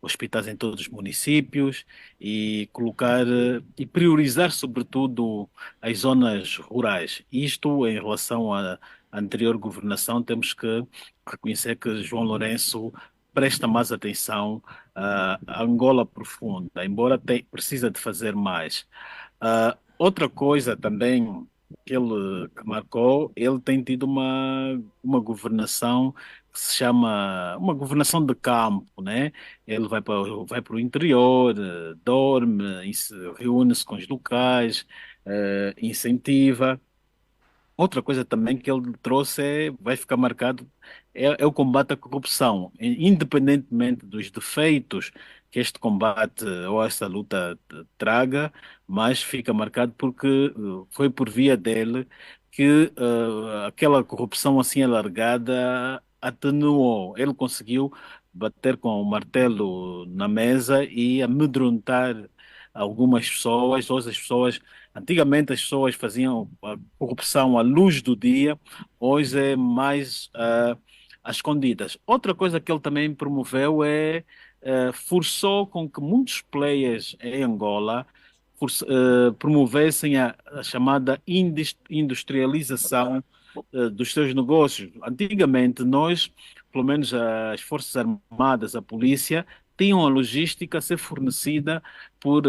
S2: hospitais em todos os municípios e colocar e priorizar, sobretudo, as zonas rurais. Isto, em relação à anterior governação, temos que reconhecer que João Lourenço presta mais atenção à Angola profunda, embora precisa de fazer mais. Outra coisa também que marcou, ele tem tido uma governação que se chama uma governação de campo, né? Ele vai para o interior, dorme, reúne-se com os locais, incentiva. Outra coisa também que ele trouxe vai ficar marcado, é o combate à corrupção. Independentemente dos defeitos que este combate ou esta luta traga, mas fica marcado porque foi por via dele que aquela corrupção assim alargada atenuou. Ele conseguiu bater com o martelo na mesa e amedrontar algumas pessoas. Hoje as pessoas Antigamente as pessoas faziam a corrupção à luz do dia, hoje é mais às escondidas. Outra coisa que ele também promoveu forçou com que muitos players em Angola promovessem a chamada industrialização dos seus negócios. Antigamente nós, pelo menos as Forças Armadas, a polícia, tinham a logística a ser fornecida por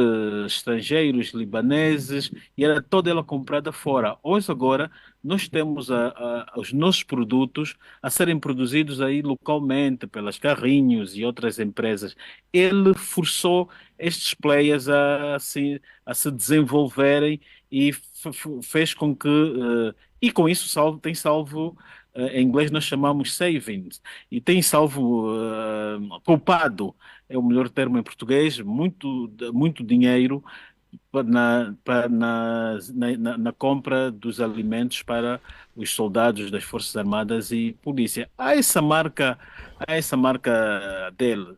S2: estrangeiros, libaneses, e era toda ela comprada fora. Hoje, agora, nós temos os nossos produtos a serem produzidos aí localmente pelas Carrinhos e outras empresas. Ele forçou estes players a se desenvolverem e fez com que, e com isso tem salvo, em inglês nós chamamos savings, e tem salvo, poupado, é o melhor termo em português, muito dinheiro na compra dos alimentos para os soldados das Forças Armadas e Polícia. Há essa marca dele.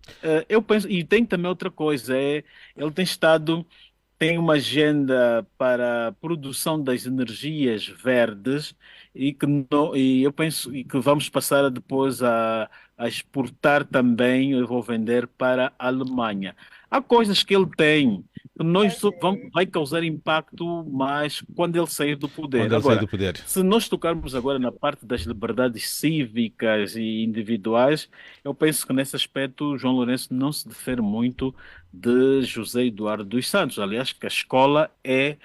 S2: Eu penso, e tem também outra coisa, ele tem uma agenda para a produção das energias verdes e eu penso e que vamos passar depois a exportar também, eu vou vender para a Alemanha. Há coisas que ele tem que vai causar impacto mais quando ele sair do poder.
S1: Quando ele sair
S2: Agora,
S1: do poder.
S2: se nós tocarmos agora na parte das liberdades cívicas e individuais, eu penso que nesse aspecto João Lourenço não se difere muito de José Eduardo dos Santos. Aliás, que a escola é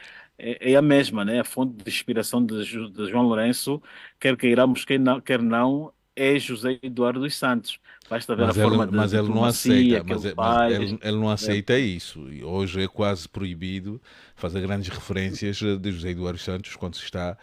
S2: a mesma, né? A fonte de inspiração de João Lourenço, quer queiramos, quer não, é José Eduardo dos Santos. Basta ver a forma de
S1: Mas ele não
S2: diplomacia
S1: aceita,
S2: que ele faz.
S1: ele não aceita isso. E hoje é quase proibido fazer grandes referências de José Eduardo Santos quando se está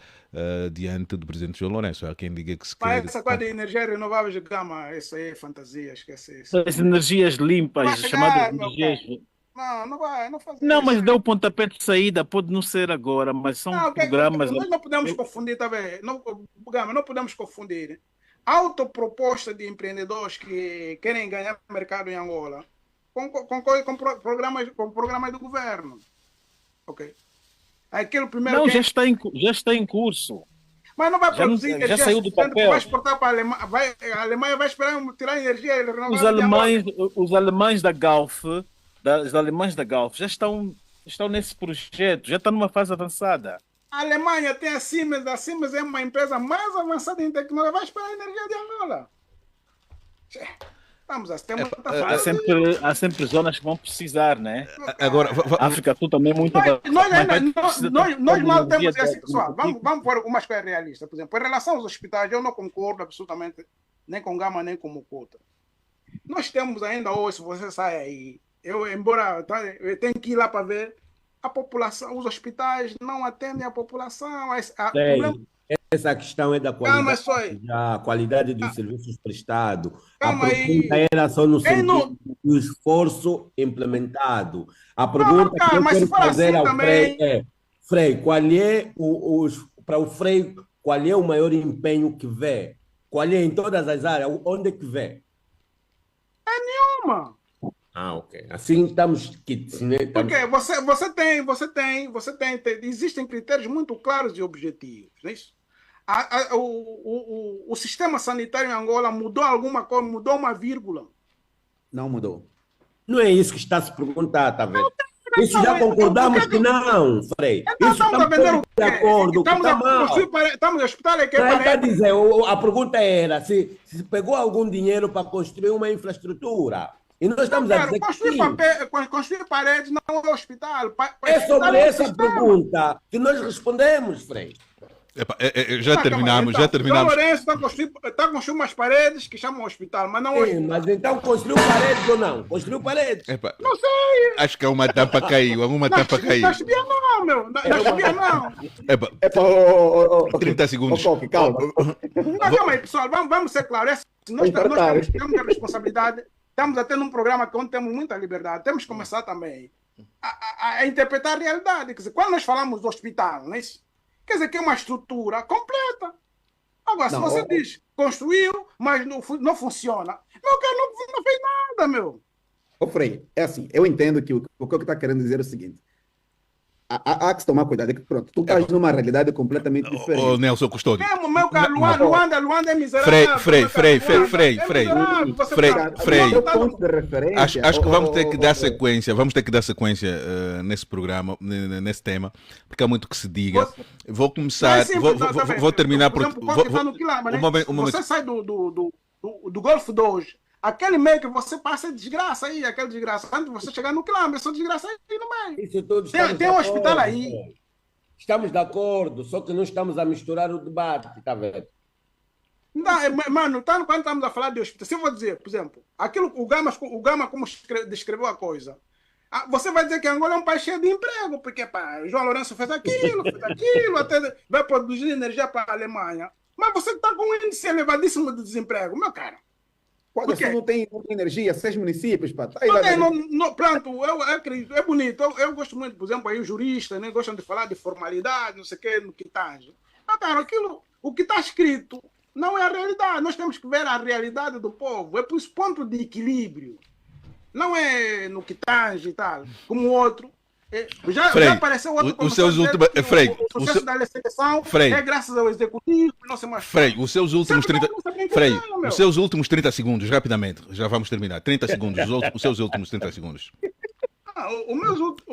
S1: diante do presidente João Lourenço. Há quem diga que se
S6: Mas
S1: quer.
S6: essa coisa de energia renovável de gama, isso aí é fantasia, esquece isso.
S2: As energias limpas,
S6: Vai
S2: chamadas
S6: chegar, meu
S2: energias.
S6: Não, não vai, não faz
S2: Não, mas
S6: isso.
S2: deu o pontapé de saída, pode não ser agora, mas são
S6: Não,
S2: programas.
S6: nós não podemos confundir, tá vendo? Não, Gama, não podemos confundir autoproposta de empreendedores que querem ganhar mercado em Angola com programas do governo. Ok? Aquele primeiro
S2: Não,
S6: que...
S2: já está em curso.
S6: Mas não vai
S2: Já, não,
S6: produzir
S2: já
S6: energia
S2: saiu do
S6: suficiente que
S2: papel.
S6: vai exportar para a Alemanha. A Alemanha vai esperar tirar energia
S2: Os
S6: renovável de Angola.
S2: alemães da Galf, os alemães da Galf já estão nesse projeto, já estão numa fase avançada.
S6: A Alemanha tem a Siemens é uma empresa mais avançada em tecnologia, vai esperar a energia de Angola. Vamos,
S2: Há sempre zonas que vão precisar, né?
S1: Agora,
S2: A África Sul também é muito
S6: nós mal temos esse pessoal. Vamos por umas coisas realistas. Por exemplo, em relação aos hospitais, eu não concordo absolutamente nem com Gama nem com Mucota. Nós temos ainda hoje, se você sai aí, eu tenho que ir lá para ver a população, os hospitais não atendem a população.
S4: Essa questão é da
S6: Calma
S4: qualidade,
S6: só aí.
S4: da qualidade dos serviços prestados. A
S6: Calma
S4: pergunta
S6: aí.
S4: era só no
S6: Ei, não,
S4: sentido do esforço implementado. A
S6: não,
S4: pergunta que
S6: cara,
S4: eu
S6: mas se
S4: quero
S6: for
S4: fazer
S6: assim
S4: ao Frei
S6: também,
S4: é, Frei, qual é para o Frei, qual é o maior empenho que vê? Qual é em todas as áreas? Onde é que vê?
S6: uma.
S4: Ah, ok. Assim estamos quites, né?
S6: Porque existem critérios muito claros e objetivos, não é isso? O sistema sanitário em Angola mudou alguma coisa, mudou uma vírgula.
S5: Não mudou.
S4: Não é isso que está a se perguntar, tá vendo? Isso já
S6: Então,
S4: concordamos que não, Frei.
S6: então
S4: Isso
S6: estamos a
S4: estamos
S6: vender o
S4: todos de
S6: quê?
S4: acordo que
S6: Estamos
S4: está
S6: a construir
S4: mal.
S6: estamos a hospital é que é
S4: Não, ele está a
S6: parede.
S4: dizer, a pergunta era se pegou algum dinheiro para construir uma infraestrutura. E nós
S6: Não,
S4: estamos a
S6: cara,
S4: dizer que sim.
S6: construir paredes não é hospital.
S4: É
S6: Hospital
S4: sobre
S6: é um
S4: essa
S6: sistema.
S4: pergunta que nós respondemos, Frei.
S1: Epa, já
S6: Ah, calma aí,
S1: terminamos,
S6: então.
S1: já
S6: João
S1: terminamos.
S6: Lourenço está a construir umas paredes que chamam hospital, mas não
S4: Sim,
S6: hospital.
S4: mas então construiu paredes ou não? Construiu paredes.
S1: Epa,
S6: Não sei.
S1: acho que uma tampa caiu, alguma tampa caiu.
S6: Na Chibia não, meu. Na Chibia não.
S1: Epa,
S5: É para
S1: 30 segundos.
S5: calma.
S6: Não, calma aí, pessoal. Vamos ser claros. Nós temos a responsabilidade. Estamos até num programa onde temos muita liberdade. Temos que começar também a interpretar a realidade. Quer dizer, quando nós falamos do hospital, não é isso? Quer dizer, que é uma estrutura completa. Agora, se você diz construiu, mas não funciona, meu cara não fez nada, meu.
S5: Ô, Frei, é assim, eu entendo que o que eu está querendo dizer é o seguinte. Há que se tomar cuidado, é que pronto, tu estás numa realidade completamente diferente.
S1: Ô, Nelson Custódio.
S6: Mesmo, meu cara, Luanda é miserável.
S1: Frei.
S5: Meu ponto de referência,
S1: Acho que vamos ter que dar sequência, nesse programa, nesse tema, porque há muito que se diga. Vou começar, vou terminar por...
S6: Você sai do Golfo 2, aquele meio que você passa é desgraça aí, aquele desgraça. Antes de você chegar no quilômetro, é só desgraça aí no meio.
S4: Isso todos
S6: Tem um hospital aí.
S4: Estamos de acordo, só que não estamos a misturar o debate, tá vendo?
S6: Não, mano, quando estamos a falar de hospital, se eu vou dizer, por exemplo, aquilo, o Gama como descreveu a coisa, você vai dizer que Angola é um país cheio de emprego, porque pá, João Lourenço fez aquilo, até vai produzir energia para a Alemanha. Mas você está com um índice elevadíssimo de desemprego, meu cara.
S5: Quando você não tem energia, 6 municípios, pá.
S6: Pronto, eu acredito, é bonito. Eu gosto muito, por exemplo, aí os juristas, né, gostam de falar de formalidade, não sei o que, no que tange. Mas, cara, o que está escrito não é a realidade. Nós temos que ver a realidade do povo. É por esse ponto de equilíbrio. Não é no que tange e tal, como o outro. Já apareceu outro
S1: os seus últimos
S6: o processo da seleção é graças ao executivo, não sei mais.
S1: Os seus últimos 30 os seus últimos 30 segundos, rapidamente, já vamos terminar. 30 segundos, os seus últimos 30 segundos.
S6: Os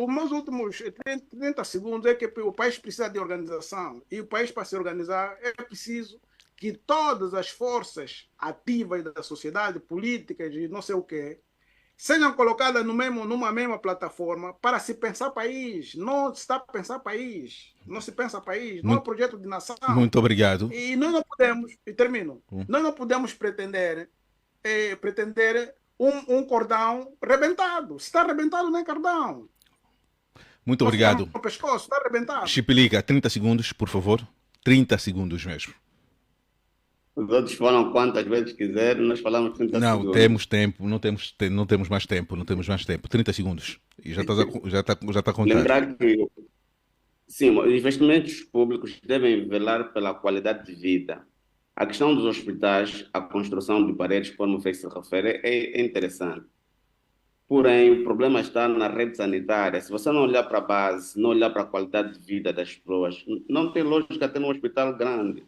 S6: meus últimos 30 segundos é que o país precisa de organização. E o país, para se organizar, é preciso que todas as forças ativas da sociedade, políticas e não sei o quê, sejam colocadas numa mesma plataforma para se pensar país. Não se está a pensar país. Não se pensa país. Não é um projeto de nação.
S1: Muito obrigado.
S6: E nós não podemos, e termino, nós não podemos pretender um cordão rebentado. Se está rebentado, não é cordão.
S1: Muito obrigado.
S6: O pescoço está rebentado.
S1: Chipilica, 30 segundos, por favor. 30 segundos mesmo.
S3: Os outros falam quantas vezes quiserem, nós falamos 30 segundos.
S1: Não, temos tempo, não temos mais tempo. 30 segundos. E já está a contar.
S3: Lembrar que, sim, os investimentos públicos devem velar pela qualidade de vida. A questão dos hospitais, a construção de paredes, como o se refere, é interessante. Porém, o problema está na rede sanitária. Se você não olhar para a base, não olhar para a qualidade de vida das pessoas, não tem lógica ter um hospital grande.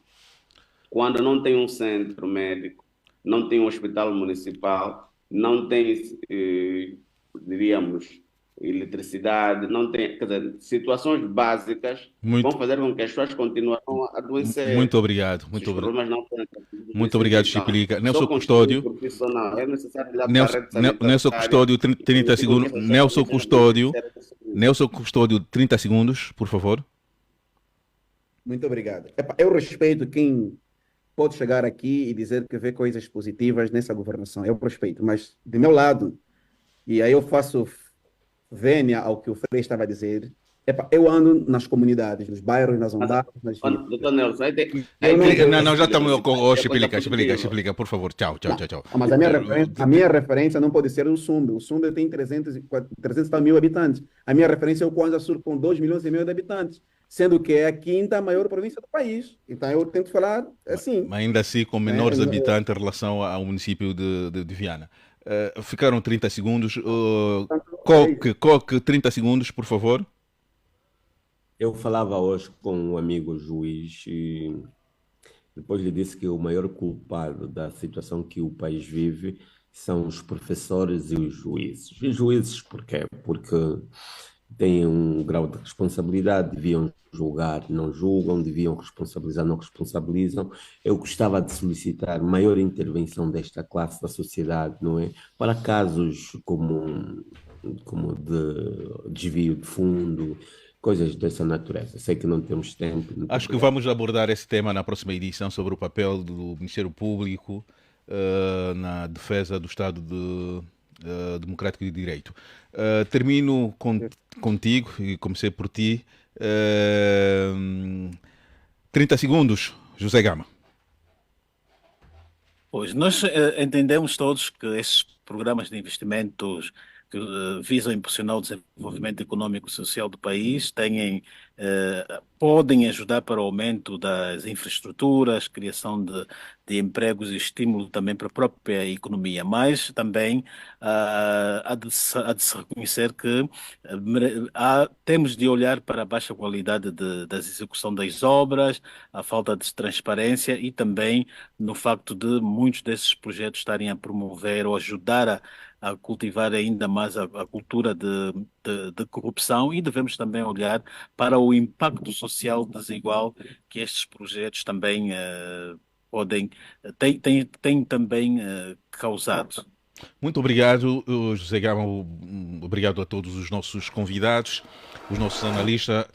S3: Quando não tem um centro médico, não tem um hospital municipal, não tem, diríamos, eletricidade, não tem, quer dizer, situações básicas vão fazer com que as pessoas continuem a adoecer.
S1: Muito obrigado. Muito obrigado, Chipilica. Nelson Custódio.
S3: É necessário olhar
S1: Nelson Custódio, 30 segundos. Nelson Custódio, 30 segundos, por favor.
S5: Muito obrigado. Eu respeito quem pode chegar aqui e dizer que vê coisas positivas nessa governação. Eu respeito, mas de meu lado, e aí eu faço vênia ao que o Frei estava a dizer, Epa, eu ando nas comunidades, nos bairros, nas
S3: Mas,
S5: aldeas, nas vilas.
S3: doutor Nelson,
S5: Eu não
S1: Não,
S5: vejo.
S1: não, já estamos. Oh, explica,
S3: coisa
S1: explica,
S3: positiva.
S1: explica, por favor. Tchau, tchau,
S5: Não,
S1: tchau, tchau.
S5: mas a minha referência não pode ser o Sumbe. O Sumbe tem 300 e tal mil habitantes. A minha referência é o Kwanza Sur com 2 milhões e meio de habitantes, sendo que é a quinta maior província do país. Então eu tento falar assim,
S1: Mas ainda assim, com
S5: né?
S1: menores habitantes em relação ao município de Viana. Ficaram 30 segundos. Coque, 30 segundos, por favor.
S4: Eu falava hoje com um amigo juiz e depois lhe disse que o maior culpado da situação que o país vive são os professores e os juízes. Os juízes, porquê? Porque têm um grau de responsabilidade, deviam julgar, não julgam, deviam responsabilizar, não responsabilizam. Eu gostava de solicitar maior intervenção desta classe da sociedade, não é? Para casos como de desvio de fundo, coisas dessa natureza. Sei que não temos tempo. Muito
S1: Acho que
S4: obrigado.
S1: vamos abordar esse tema na próxima edição sobre o papel do Ministério Público na defesa do Estado Democrático de Direito. Termino contigo e comecei por ti. 30 segundos, José Gama.
S2: Pois, nós entendemos todos que esses programas de investimentos que visam impulsionar o desenvolvimento econômico e social do país podem ajudar para o aumento das infraestruturas, criação de empregos e estímulo também para a própria economia, mas também há de se reconhecer que temos de olhar para a baixa qualidade da execução das obras, a falta de transparência e também no facto de muitos desses projetos estarem a promover ou ajudar a cultivar ainda mais a cultura de corrupção e devemos também olhar para o impacto social desigual que estes projetos também têm também causado.
S1: Muito obrigado, José Gama. Obrigado a todos os nossos convidados, os nossos analistas.